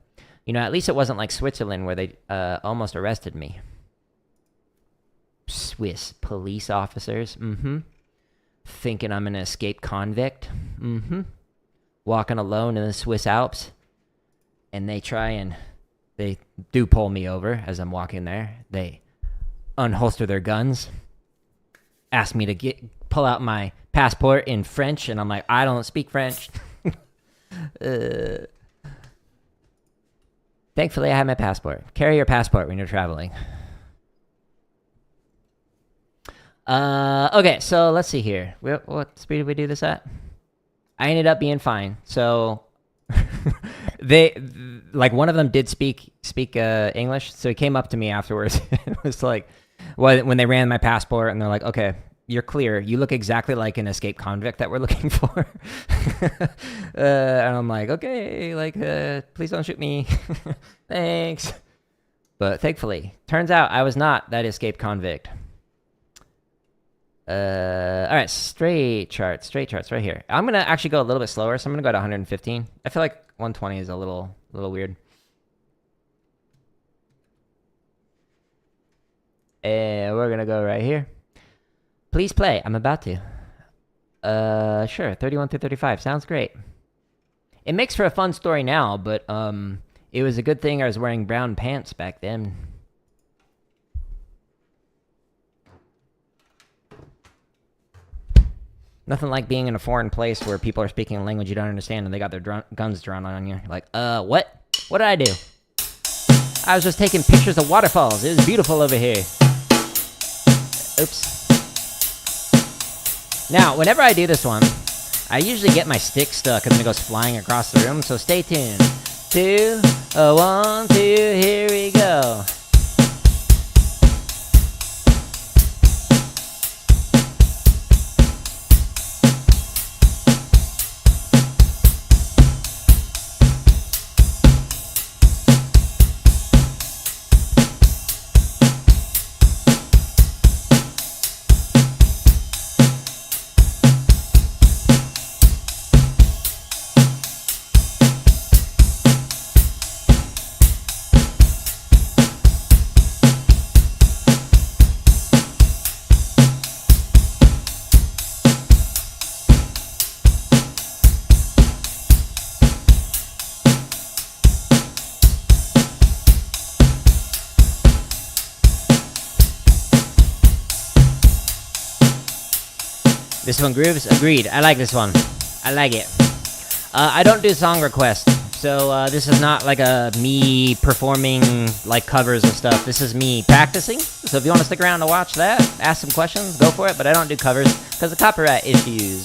you know, at least it wasn't like Switzerland where they almost arrested me. Swiss police officers. Thinking I'm an escaped convict. Walking alone in the Swiss Alps. And they try and... They do pull me over as I'm walking there. They unholster their guns. Ask me to pull out my passport in French, and I'm like, I don't speak French. Thankfully, I have my passport. Carry your passport when you're traveling. Okay, so let's see here. What speed did we do this at? I ended up being fine. So they, like, one of them did speak English, so he came up to me afterwards. It was like, well, when they ran my passport, and they're like, okay, you're clear. You look exactly like an escaped convict that we're looking for. And I'm like, okay, like, please don't shoot me. Thanks. But thankfully, turns out I was not that escaped convict. All right, straight charts right here. I'm gonna actually go a little bit slower, so I'm gonna go to 115. I feel like 120 is a little weird. And we're gonna go right here. Please play. I'm about to. Sure. 31 through 35. Sounds great. It makes for a fun story now, but it was a good thing I was wearing brown pants back then. Nothing like being in a foreign place where people are speaking a language you don't understand and they got their guns drawn on you. Like, what? What did I do? I was just taking pictures of waterfalls. It was beautiful over here. Oops. Now, whenever I do this one, I usually get my stick stuck and then it goes flying across the room, so stay tuned. 2, 1, 2, here we go. This one grooves? Agreed. I like this one. I like it. I don't do song requests, so this is not like a me performing like covers and stuff. This is me practicing. So if you want to stick around to watch that, ask some questions, go for it. But I don't do covers because of copyright issues.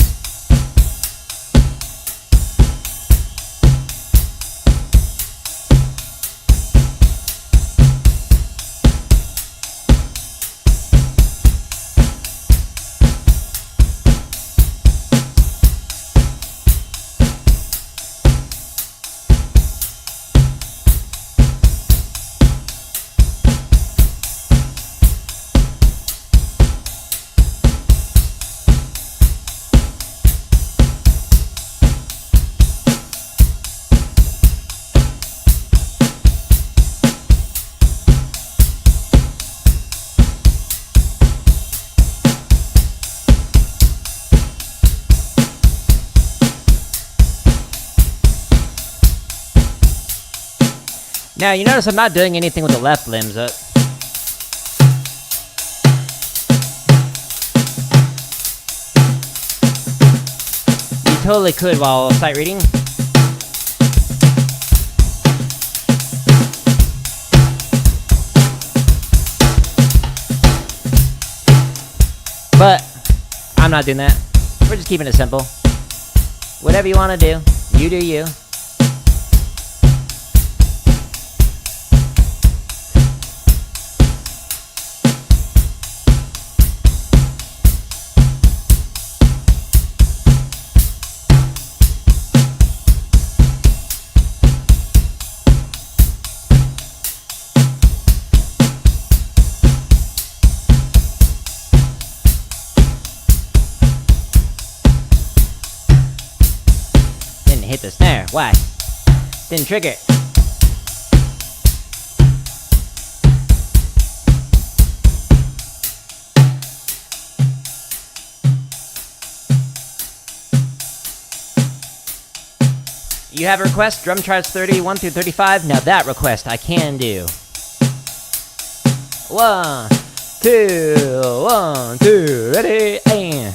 Now, you notice I'm not doing anything with the left limbs. You totally could while sight reading. But I'm not doing that. We're just keeping it simple. Whatever you want to do, you do you. Hit the snare. Why? Didn't trigger it. You have a request? Drum charts 31 through 35. Now that request I can do. 1, 2, 1, 2, ready, and.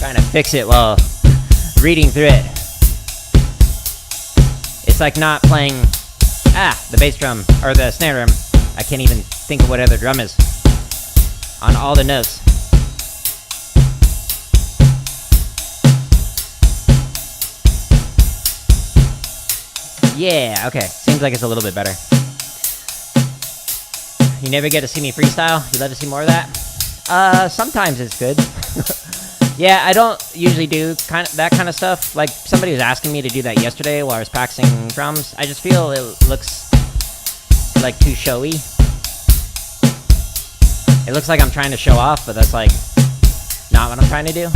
Trying to fix it while reading through it. It's like not playing the bass drum or the snare drum. I can't even think of what other drum is on all the notes. Yeah, okay. Seems like it's a little bit better. You never get to see me freestyle? You'd love to see more of that? Sometimes it's good. Yeah, I don't usually do that kind of stuff. Like, somebody was asking me to do that yesterday while I was practicing drums. I just feel it looks like too showy. It looks like I'm trying to show off, but that's like not what I'm trying to do.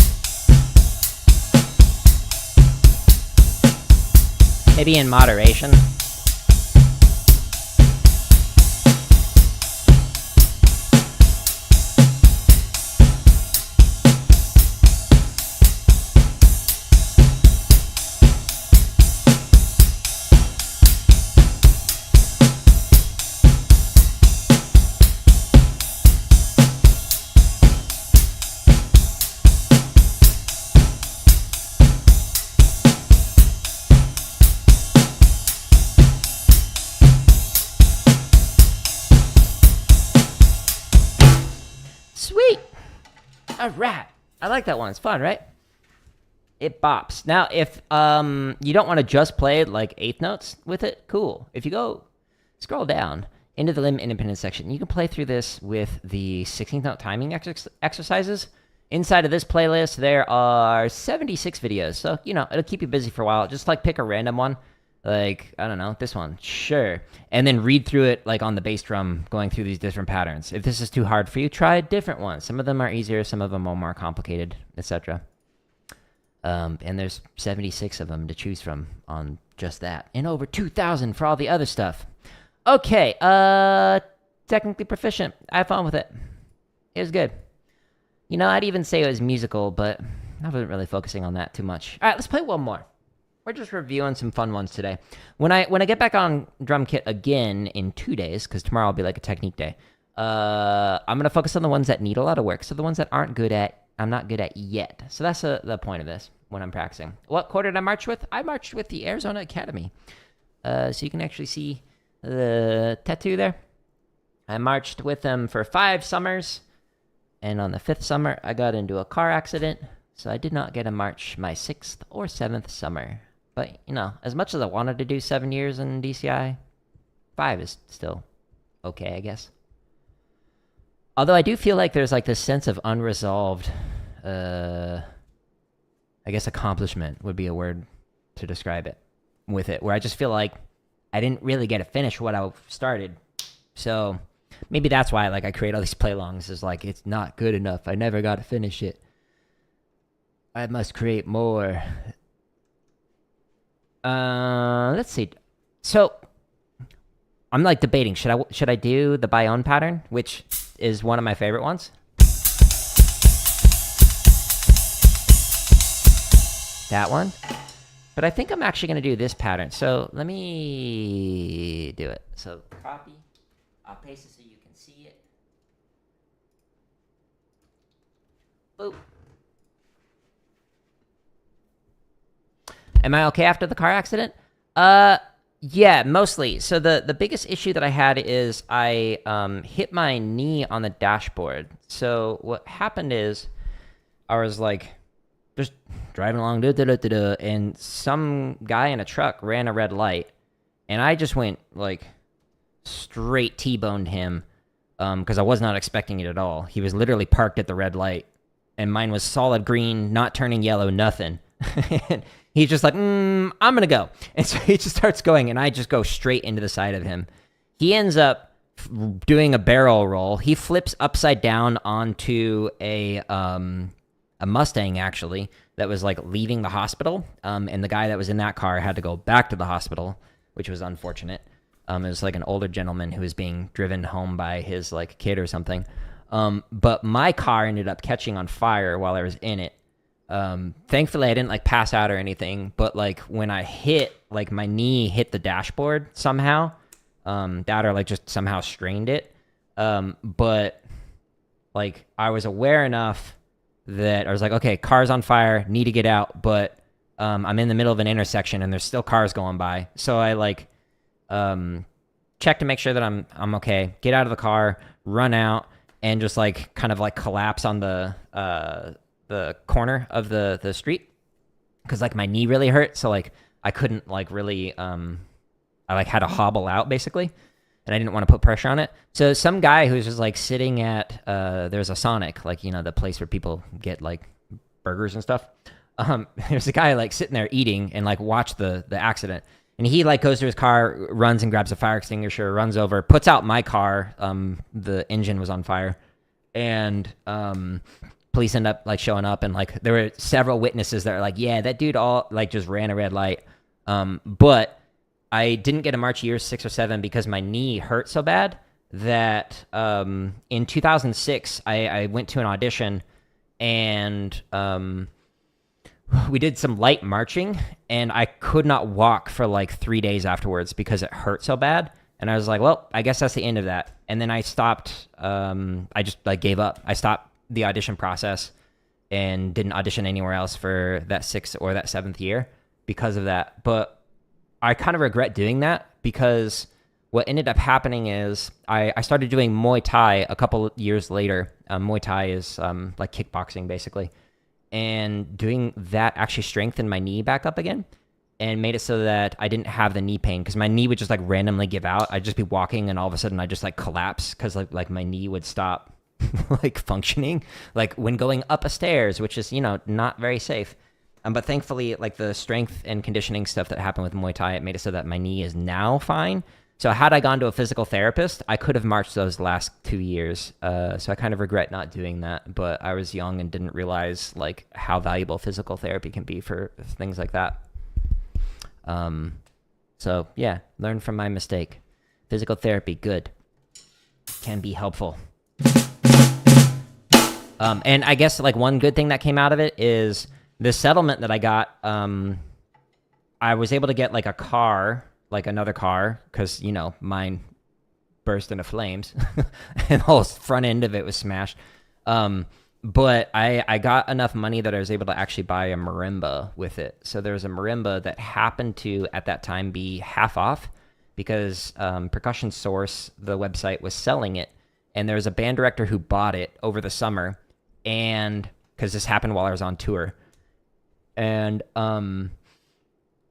Maybe in moderation. Sweet! Alright. I like that one. It's fun, right? It bops. Now, if you don't want to just play like eighth notes with it, cool. If you go scroll down into the limb independent section, you can play through this with the 16th note timing exercises. Inside of this playlist, there are 76 videos. So, you know, it'll keep you busy for a while. Just like pick a random one. Like, I don't know, this one, sure. And then read through it like on the bass drum, going through these different patterns. If this is too hard for you, try a different one. Some of them are easier, some of them are more complicated, etc. And there's 76 of them to choose from on just that. And over 2,000 for all the other stuff. Okay, technically proficient. I had fun with it. It was good. You know, I'd even say it was musical, but I wasn't really focusing on that too much. All right, let's play one more. We're just reviewing some fun ones today. When I get back on drum kit again in 2 days, because tomorrow will be like a technique day, I'm gonna focus on the ones that need a lot of work. So the ones that I'm not good at yet. So that's the point of this when I'm practicing. What quarter did I march with? I marched with the Arizona Academy. So you can actually see the tattoo there. I marched with them for 5 summers, and on the 5th summer, I got into a car accident, so I did not get to march my 6th or 7th summer. But, you know, as much as I wanted to do 7 years in DCI, 5 is still okay, I guess. Although I do feel like there's like this sense of unresolved, I guess accomplishment would be a word to describe it with it, where I just feel like I didn't really get to finish what I started. So maybe that's why like I create all these play-alongs, is like, it's not good enough. I never got to finish it. I must create more. Let's see. So I'm like debating, should I do the Bayonne pattern, which is one of my favorite ones? That one. But I think I'm actually going to do this pattern. So let me do it. So copy. I'll paste it so you can see it. Boop. Am I okay after the car accident? Yeah, mostly. So the biggest issue that I had is I hit my knee on the dashboard. So what happened is I was like just driving along, and some guy in a truck ran a red light, and I just went like straight T-boned him because I was not expecting it at all. He was literally parked at the red light, and mine was solid green, not turning yellow, nothing. And he's just like, I'm gonna go. And so he just starts going, and I just go straight into the side of him. He ends up doing a barrel roll. He flips upside down onto a Mustang, actually, that was like leaving the hospital. And the guy that was in that car had to go back to the hospital, which was unfortunate. It was like an older gentleman who was being driven home by his like kid or something. But my car ended up catching on fire while I was in it. Thankfully I didn't like pass out or anything, but like when I hit, like my knee hit the dashboard somehow, that or like just somehow strained it. But like I was aware enough that I was like, okay, car's on fire, need to get out, but I'm in the middle of an intersection and there's still cars going by. So I like check to make sure that I'm okay, get out of the car, run out, and just like kind of like collapse on the corner of the street because like my knee really hurt. So like I couldn't like really I like had to hobble out basically, and I didn't want to put pressure on it. So some guy who's just like sitting at there's a Sonic, like, you know, the place where people get like burgers and stuff. There's a guy like sitting there eating and like watched the accident, and he like goes to his car, runs and grabs a fire extinguisher, runs over, puts out my car. The engine was on fire, and police end up like showing up, and like there were several witnesses that are like, yeah, that dude all like just ran a red light. But I didn't get a March year 6 or 7 because my knee hurt so bad that in 2006 I went to an audition, and we did some light marching, and I could not walk for like 3 days afterwards because it hurt so bad. And I was like, well, I guess that's the end of that. And then I stopped. I just like gave up. I stopped the audition process and didn't audition anywhere else for that 6th or that 7th year because of that. But I kind of regret doing that because what ended up happening is I started doing Muay Thai a couple years later. Muay Thai is like kickboxing basically. And doing that actually strengthened my knee back up again and made it so that I didn't have the knee pain because my knee would just like randomly give out. I'd just be walking and all of a sudden I'd just like collapse because like my knee would stop like functioning like when going up a stairs, which is, you know, not very safe. But thankfully, like the strength and conditioning stuff that happened with Muay Thai, it made it so that my knee is now fine. So had I gone to a physical therapist, I could have marched those last 2 years. So I kind of regret not doing that. But I was young and didn't realize like how valuable physical therapy can be for things like that. So yeah, learn from my mistake. Physical therapy, good. Can be helpful. And I guess like one good thing that came out of it is the settlement that I got. I was able to get like a car, like another car, because, you know, mine burst into flames and the whole front end of it was smashed. But I got enough money that I was able to actually buy a marimba with it. So there's a marimba that happened to, at that time, be half off because Percussion Source, the website, was selling it. And there was a band director who bought it over the summer. And because this happened while I was on tour. And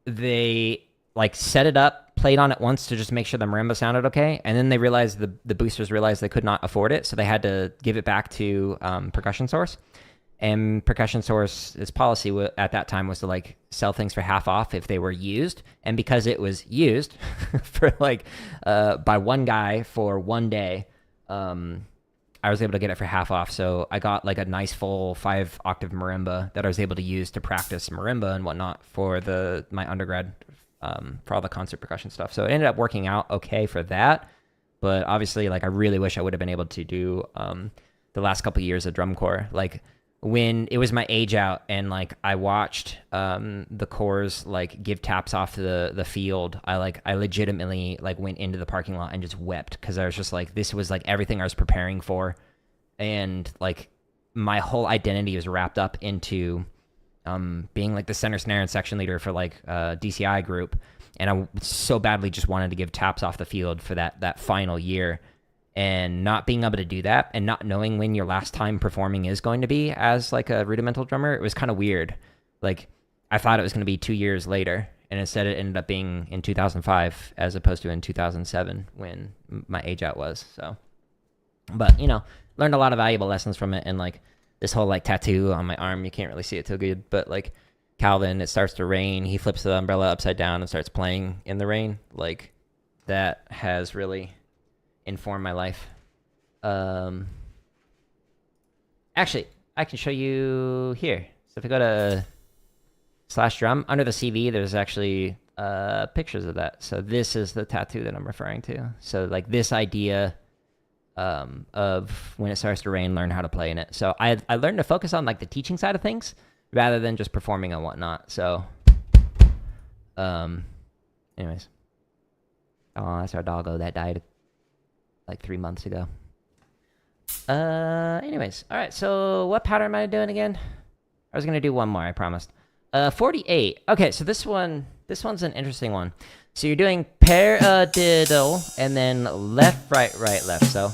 they like set it up, played on it once to just make sure the marimba sounded okay, and then they realized the boosters realized they could not afford it, so they had to give it back to Percussion Source. And Percussion Source's policy at that time was to like sell things for half off if they were used, and because it was used for like by one guy for 1 day, I was able to get it for half off. So I got like a nice full 5-octave marimba that I was able to use to practice marimba and whatnot for my undergrad, for all the concert percussion stuff. So it ended up working out okay for that. But obviously, like I really wish I would have been able to do the last couple of years of drum corps. Like when it was my age out and like I watched the corps like give taps off the field, I legitimately like went into the parking lot and just wept because I was just like, this was like everything I was preparing for, and like my whole identity was wrapped up into being like the center snare and section leader for like DCI group, and I so badly just wanted to give taps off the field for that final year. And not being able to do that and not knowing when your last time performing is going to be as like a rudimental drummer, it was kind of weird. Like I thought it was going to be 2 years later, and instead it ended up being in 2005 as opposed to in 2007 when my age out was. So, but you know, learned a lot of valuable lessons from it. And like this whole like tattoo on my arm, you can't really see it too good, but like Calvin, it starts to rain. He flips the umbrella upside down and starts playing in the rain. Like that has really inform my life. Actually, I can show you here. So if I go to /drum, under the CV, there's actually pictures of that. So this is the tattoo that I'm referring to. So like this idea of when it starts to rain, learn how to play in it. So I learned to focus on like the teaching side of things rather than just performing and whatnot. So anyways. Oh, that's our doggo that died like 3 months ago. Anyways, all right. So what pattern am I doing again? I was gonna do one more. I promised. 48. Okay, so this one's an interesting one. So you're doing paradiddle and then left, right, right, left. So.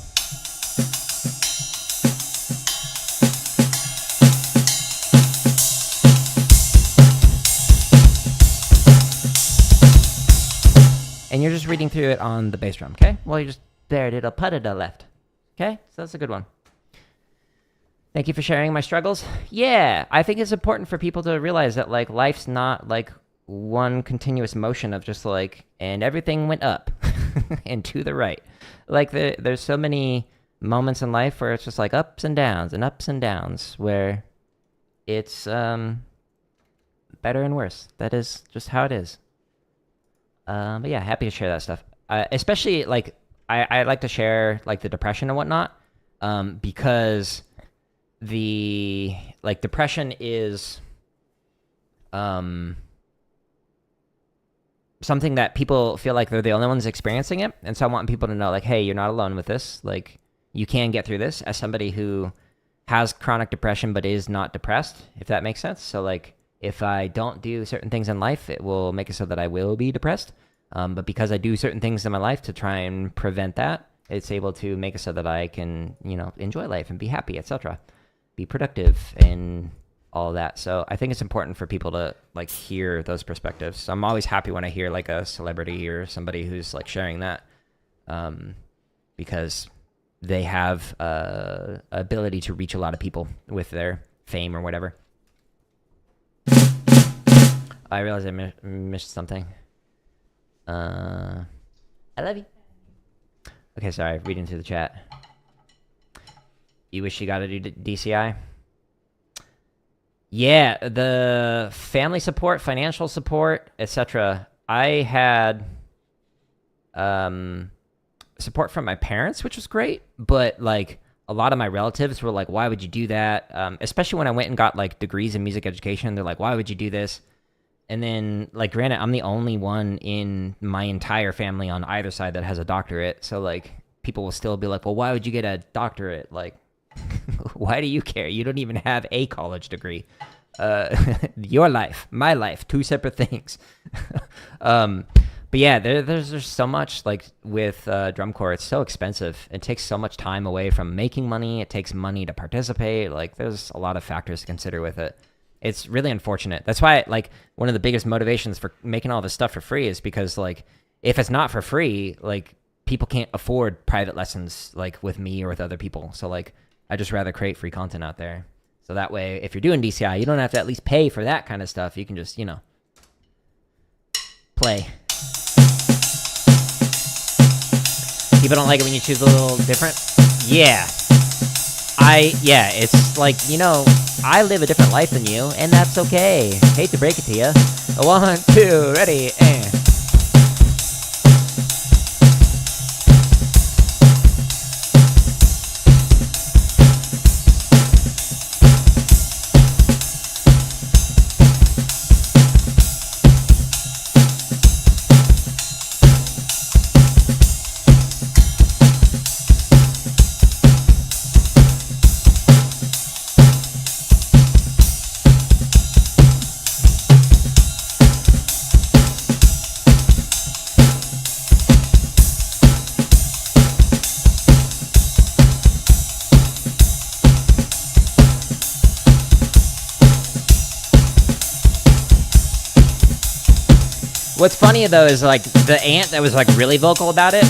And you're just reading through it on the bass drum, okay? Well, you're just paradiddle, paradiddle left. Okay, so that's a good one. Thank you for sharing my struggles. Yeah, I think it's important for people to realize that, like, life's not, like, one continuous motion of just, like, and everything went up and to the right. Like, there's so many moments in life where it's just, like, ups and downs, where it's, better and worse. That is just how it is. But yeah, happy to share that stuff. Especially, like, I like to share, like, the depression and whatnot, because the, like, depression is something that people feel like they're the only ones experiencing it. And so I want people to know, like, hey, you're not alone with this. Like, you can get through this as somebody who has chronic depression but is not depressed, if that makes sense. So, like, if I don't do certain things in life, it will make it so that I will be depressed. But because I do certain things in my life to try and prevent that, it's able to make it so that I can, you know, enjoy life and be happy, etc. Be productive and all that. So I think it's important for people to, like, hear those perspectives. So I'm always happy when I hear, like, a celebrity or somebody who's, like, sharing that, because they have ability to reach a lot of people with their fame or whatever. I realized I missed something. I love you. Okay, sorry, reading through the chat. You wish you got to do DCI? Yeah, the family support, financial support, etc. I had support from my parents, which was great, but, like, a lot of my relatives were like, why would you do that? Especially when I went and got, like, degrees in music education. They're like, why would you do this? And then, like, granted, I'm the only one in my entire family on either side that has a doctorate. So, like, people will still be like, well, why would you get a doctorate? Like, why do you care? You don't even have a college degree. Your life, my life, two separate things. But yeah, there's so much, like, with drum corps. It's so expensive. It takes so much time away from making money. It takes money to participate. Like, there's a lot of factors to consider with it. It's really unfortunate. That's why, like, one of the biggest motivations for making all this stuff for free is because, like, if it's not for free, like, people can't afford private lessons, like, with me or with other people. So, like, I just rather create free content out there. So that way, if you're doing DCI, you don't have to at least pay for that kind of stuff. You can just, you know, play. People don't like it when you choose a little different? Yeah. Yeah, it's like, you know, I live a different life than you, and that's okay. Hate to break it to you. 1, 2, ready, and... What's funny, though, is, like, the aunt that was, like, really vocal about it,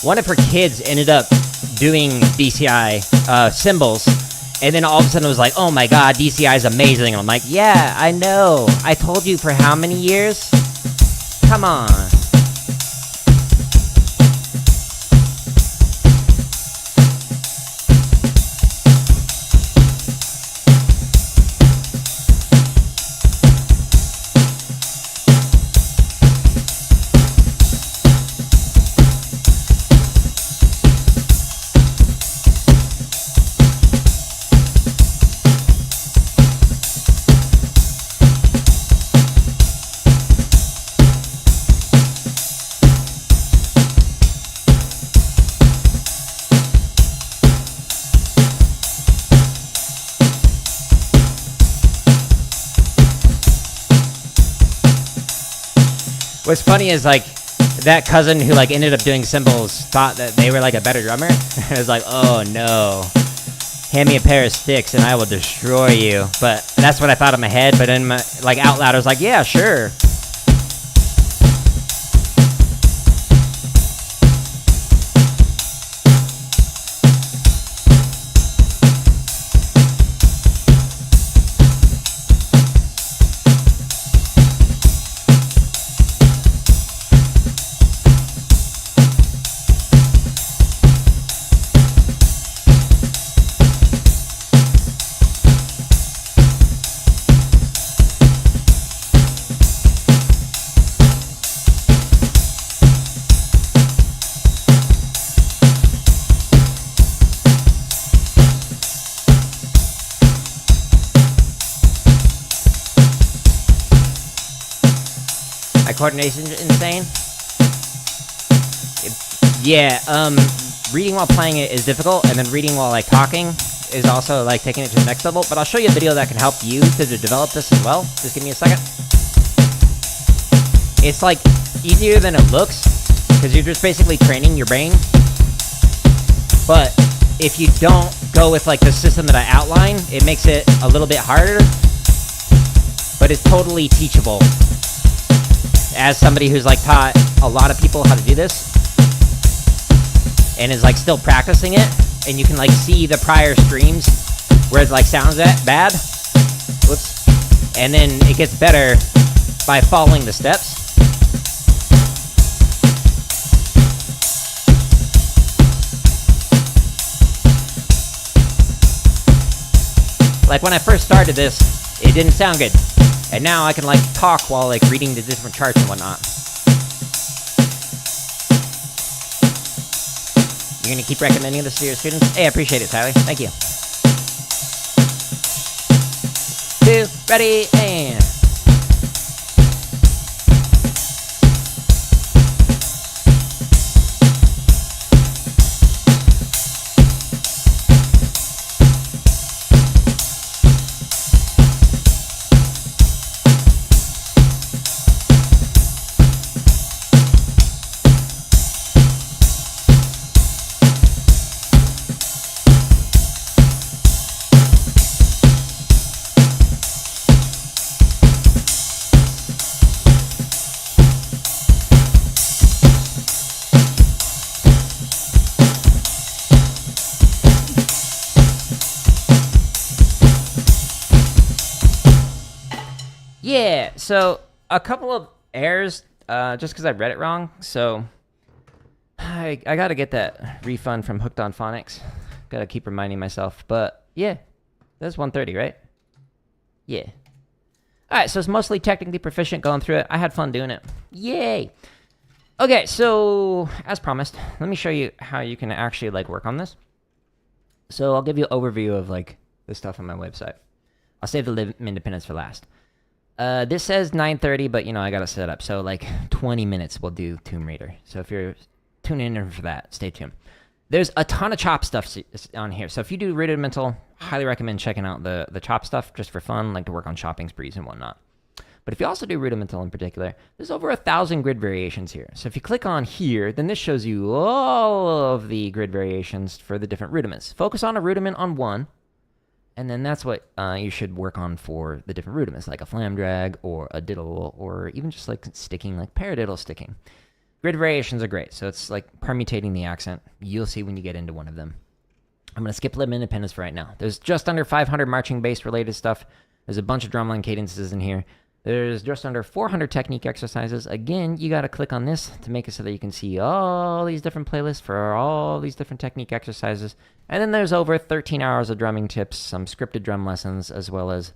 one of her kids ended up doing DCI cymbals, and then all of a sudden it was like, oh my god, DCI is amazing. And I'm like, yeah, I know. I told you for how many years? Come on. What's funny is like that cousin who like ended up doing cymbals thought that they were like a better drummer. It was like, oh no, hand me a pair of sticks and I will destroy you. But that's what I thought in my head. But in my like out loud, I was like, yeah, sure. My coordination's insane. Reading while playing it is difficult, and then reading while like talking is also like taking it to the next level. But I'll show you a video that can help you to develop this as well. Just give me a second. It's like easier than it looks because you're just basically training your brain. But if you don't go with like the system that I outline, it makes it a little bit harder. But it's totally teachable. As somebody who's like taught a lot of people how to do this and is like still practicing it, and you can like see the prior streams where it like sounds bad, whoops, and then it gets better by following the steps. Like when I first started this, it didn't sound good. And now I can like talk while like reading the different charts and whatnot. You're gonna keep recommending this to your students? Hey, I appreciate it, Tyler. Thank you. 2, ready, and... Yeah, so a couple of errors, just because I read it wrong. So I got to get that refund from Hooked on Phonics. Got to keep reminding myself. But yeah, that's 130, right? Yeah. All right, so it's mostly technically proficient going through it. I had fun doing it. Yay. Okay, so as promised, let me show you how you can actually like work on this. So I'll give you an overview of like the stuff on my website. I'll save the limb independence for last. This says 9:30, but you know I gotta set up. So like 20 minutes we'll do Tomb Raider. So if you're tuning in for that, stay tuned. There's a ton of chop stuff on here. So if you do rudimental, highly recommend checking out the chop stuff just for fun, like to work on chopping sprees and whatnot. But if you also do rudimental in particular, there's over 1,000 grid variations here. So if you click on here, then this shows you all of the grid variations for the different rudiments. Focus on a rudiment on one, and then that's what you should work on for the different rudiments, like a flam drag or a diddle, or even just like sticking, like paradiddle sticking. Grid variations are great, so it's like permutating the accent. You'll see when you get into one of them. I'm going to skip limb independence for right now. There's just under 500 marching bass related stuff. There's a bunch of drumline cadences in here. There's just under 400 technique exercises. Again, you got to click on this to make it so that you can see all these different playlists for all these different technique exercises. And then there's over 13 hours of drumming tips, some scripted drum lessons, as well as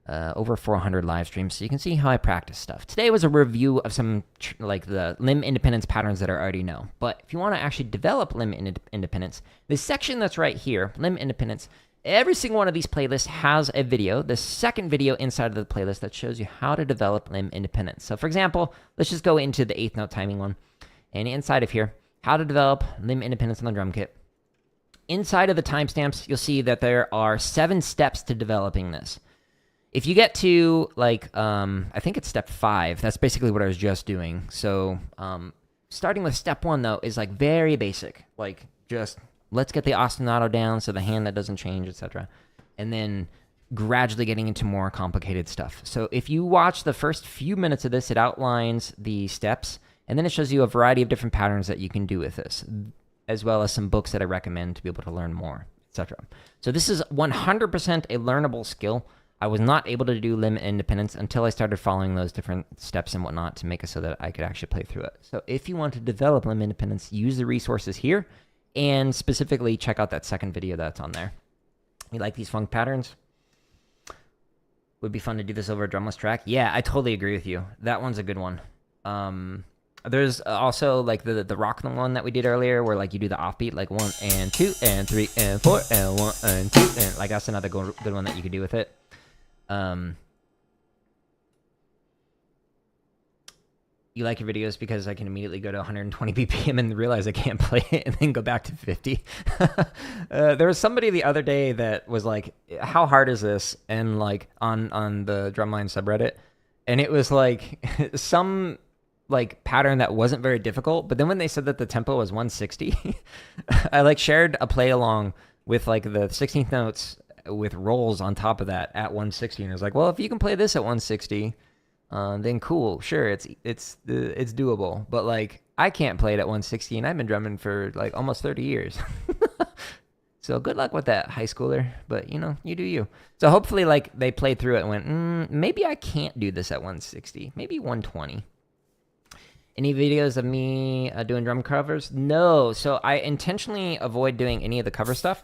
over 400 live streams. So you can see how I practice stuff. Today was a review of some like the limb independence patterns that I already know. But if you want to actually develop limb independence, this section that's right here, limb independence, every single one of these playlists has a video, the second video inside of the playlist that shows you how to develop limb independence. So for example, let's just go into the eighth note timing one. And inside of here, how to develop limb independence on the drum kit. Inside of the timestamps, you'll see that there are 7 steps to developing this. if you get to like, I think it's step 5, that's basically what I was just doing. So starting with step 1 though is like very basic, like just let's get the ostinato down so the hand that doesn't change, etc. And then gradually getting into more complicated stuff. So if you watch the first few minutes of this, it outlines the steps, and then it shows you a variety of different patterns that you can do with this, as well as some books that I recommend to be able to learn more, etc. So this is 100% a learnable skill. I was not able to do limb independence until I started following those different steps and whatnot to make it so that I could actually play through it. So if you want to develop limb independence, use the resources here, and specifically check out that second video that's on there. You like these funk patterns? Would be fun to do this over a drumless track. Yeah, I totally agree with you. That one's a good one. There's also like the rock one that we did earlier, where like you do the offbeat, like 1 and 2 and 3 and 4 and 1 and 2, and like that's another good one that you could do with it. You like your videos because I can immediately go to 120 BPM and realize I can't play it and then go back to 50. There was somebody the other day that was like, how hard is this? And like on the Drumline subreddit. And it was like some like pattern that wasn't very difficult. But then when they said that the tempo was 160, I like shared a play along with like the 16th notes with rolls on top of that at 160. And I was like, well, if you can play this at 160, then cool, sure, it's doable. But like I can't play it at 160, and I've been drumming for like almost 30 years. So good luck with that, high schooler. But you know, you do you. So hopefully like they played through it and went, maybe I can't do this at 160, maybe 120. Any videos of me doing drum covers? No. So I intentionally avoid doing any of the cover stuff.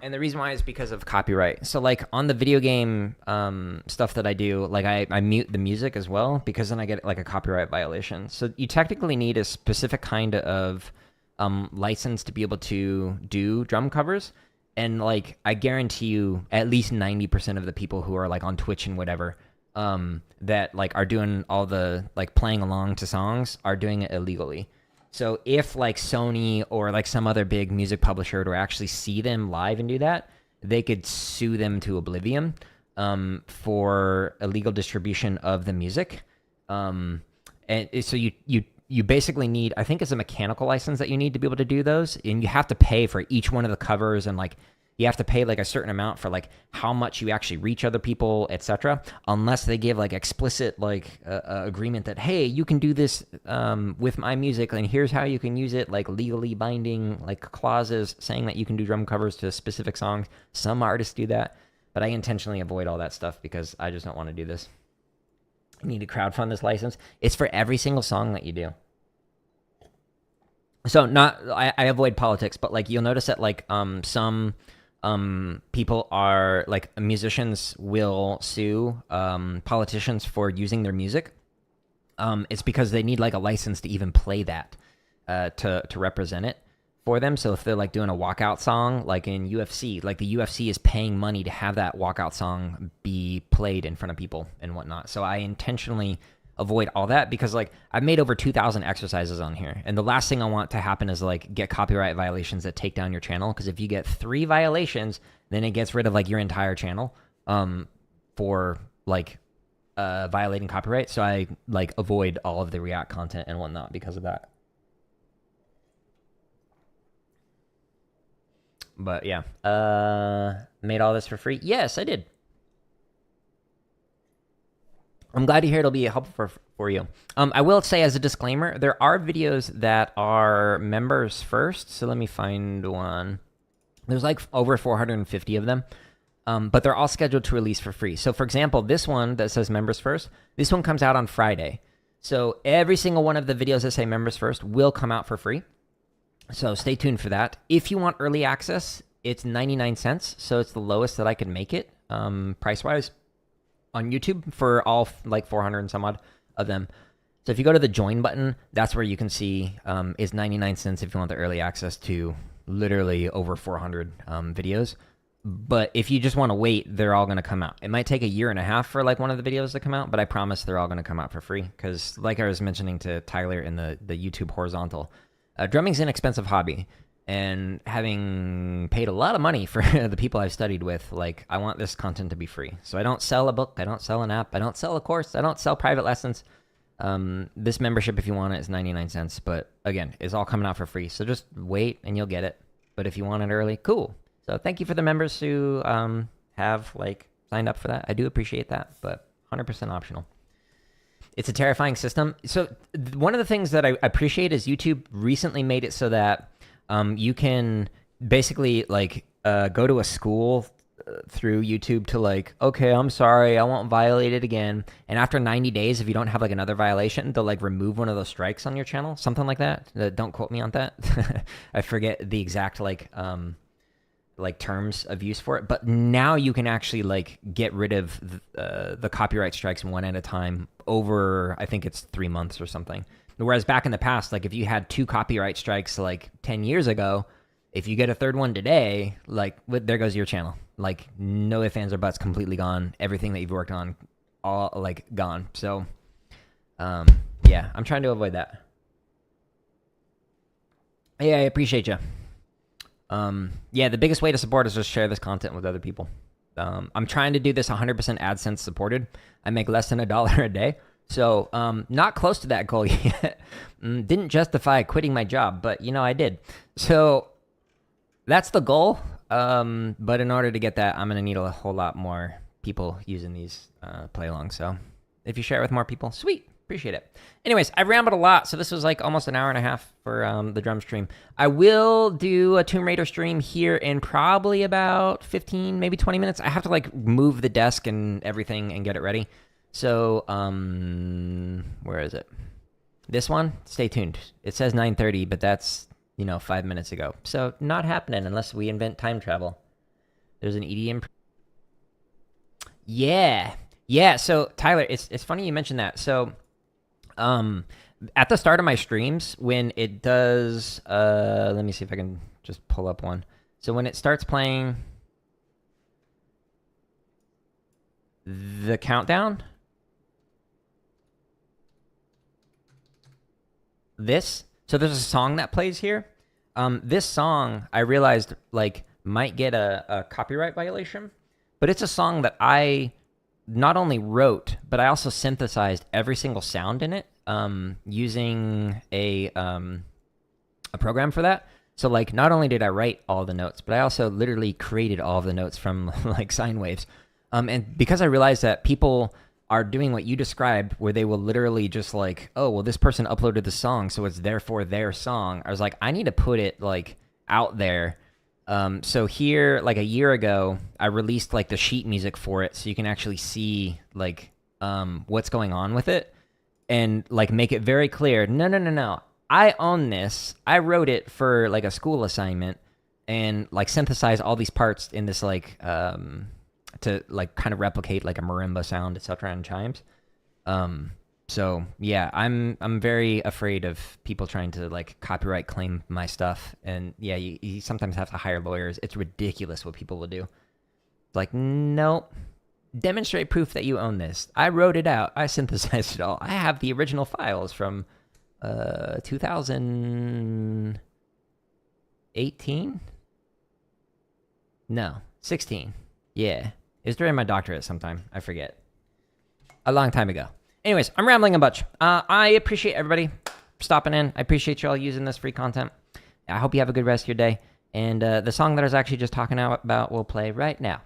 And the reason why is because of copyright. So like on the video game stuff that I do, like I mute the music as well, because then I get like a copyright violation. So you technically need a specific kind of license to be able to do drum covers. And like I guarantee you at least 90% of the people who are like on Twitch and whatever that like are doing all the like playing along to songs are doing it illegally. So if like Sony or like some other big music publisher to actually see them live and do that, they could sue them to oblivion for illegal distribution of the music. And so you basically need, I think it's a mechanical license that you need to be able to do those, and you have to pay for each one of the covers, and like you have to pay like a certain amount for like how much you actually reach other people, etc. Unless they give like explicit like agreement that, hey, you can do this with my music, and here's how you can use it, like legally binding like clauses saying that you can do drum covers to specific songs. Some artists do that, but I intentionally avoid all that stuff because I just don't want to do this. You need to crowdfund this license. It's for every single song that you do. So I avoid politics, but like you'll notice that like some people are like musicians will sue politicians for using their music. It's because they need like a license to even play that to represent it for them. So if they're like doing a walkout song, like in UFC, like the UFC is paying money to have that walkout song be played in front of people and whatnot. So I intentionally avoid all that because like I've made over 2,000 exercises on here, and the last thing I want to happen is like get copyright violations that take down your channel, because if you get 3 violations, then it gets rid of like your entire channel for like violating copyright. So I like avoid all of the React content and whatnot because of that. But yeah, made all this for free. Yes, I did. I'm glad to hear it'll be helpful for you. I will say as a disclaimer, there are videos that are members first. So let me find one. There's like over 450 of them, but they're all scheduled to release for free. So for example, this one that says members first, this one comes out on Friday. So every single one of the videos that say members first will come out for free. So stay tuned for that. If you want early access, it's 99 cents. So it's the lowest that I could make it price-wise on YouTube for all like 400 and some odd of them. So if you go to the join button, that's where you can see is 99 cents if you want the early access to literally over 400 videos. But if you just want to wait, they're all going to come out. It might take a year and a half for like one of the videos to come out, but I promise they're all going to come out for free. Because like I was mentioning to Tyler in the YouTube horizontal, drumming's an expensive hobby. And having paid a lot of money for the people I've studied with, like, I want this content to be free. So I don't sell a book, I don't sell an app, I don't sell a course, I don't sell private lessons. This membership, if you want it, is 99 cents. But again, it's all coming out for free. So just wait and you'll get it. But if you want it early, cool. So thank you for the members who have like signed up for that. I do appreciate that, but 100% optional. It's a terrifying system. So one of the things that I appreciate is YouTube recently made it so that you can basically like go to a school through YouTube to like, okay, I'm sorry, I won't violate it again. And after 90 days, if you don't have like another violation, they'll like remove one of those strikes on your channel, something like that. Don't quote me on that. I forget the exact like terms of use for it. But now you can actually like get rid of the copyright strikes one at a time over, I think it's 3 months or something. Whereas back in the past, like if you had 2 copyright strikes like 10 years ago, if you get a third one today, like there goes your channel. Like no ifs, ands, or buts, completely gone. Everything that you've worked on, all like gone. So, yeah, I'm trying to avoid that. Yeah, I appreciate you. Yeah, the biggest way to support is just share this content with other people. I'm trying to do this 100% AdSense supported. I make less than $1 a day. So, not close to that goal yet. Didn't justify quitting my job, but you know, I did. So that's the goal. But in order to get that, I'm going to need a whole lot more people using these, play along. So if you share it with more people, sweet. Appreciate it. Anyways, I've rambled a lot. So this was like almost an hour and a half for, the drum stream. I will do a Tomb Raider stream here in probably about 15, maybe 20 minutes. I have to like move the desk and everything and get it ready. So, where is it? This one? Stay tuned. It says 9:30, but that's, 5 minutes ago. So not happening unless we invent time travel. There's an EDM. Yeah. Yeah. So Tyler, it's funny you mentioned that. So, at the start of my streams, when it does, let me see if I can just pull up one. So when it starts playing the countdown, so there's a song that plays here. This song, I realized, like, might get a copyright violation, but it's a song that I not only wrote, but I also synthesized every single sound in it, using a program for that. So, like, not only did I write all the notes, but I also literally created all of the notes from, like, sine waves. And because I realized that people are doing what you described, where they will literally just like, oh, well, this person uploaded the song, so it's therefore their song. I was like, I need to put it like out there. So here, like a year ago, I released like the sheet music for it, so you can actually see like what's going on with it, and like make it very clear. No. I own this. I wrote it for like a school assignment, and like synthesize all these parts in this like to like kind of replicate like a marimba sound, etc., and chimes. So yeah, I'm very afraid of people trying to like copyright claim my stuff, and yeah, you sometimes have to hire lawyers. It's ridiculous what people will do. It's like, nope, demonstrate proof that you own this. I wrote it out. I synthesized it all. I have the original files from 2018. No, 16. Yeah, it was during my doctorate sometime. I forget. A long time ago. Anyways, I'm rambling a bunch. I appreciate everybody stopping in. I appreciate you all using this free content. I hope you have a good rest of your day. And the song that I was actually just talking about will play right now.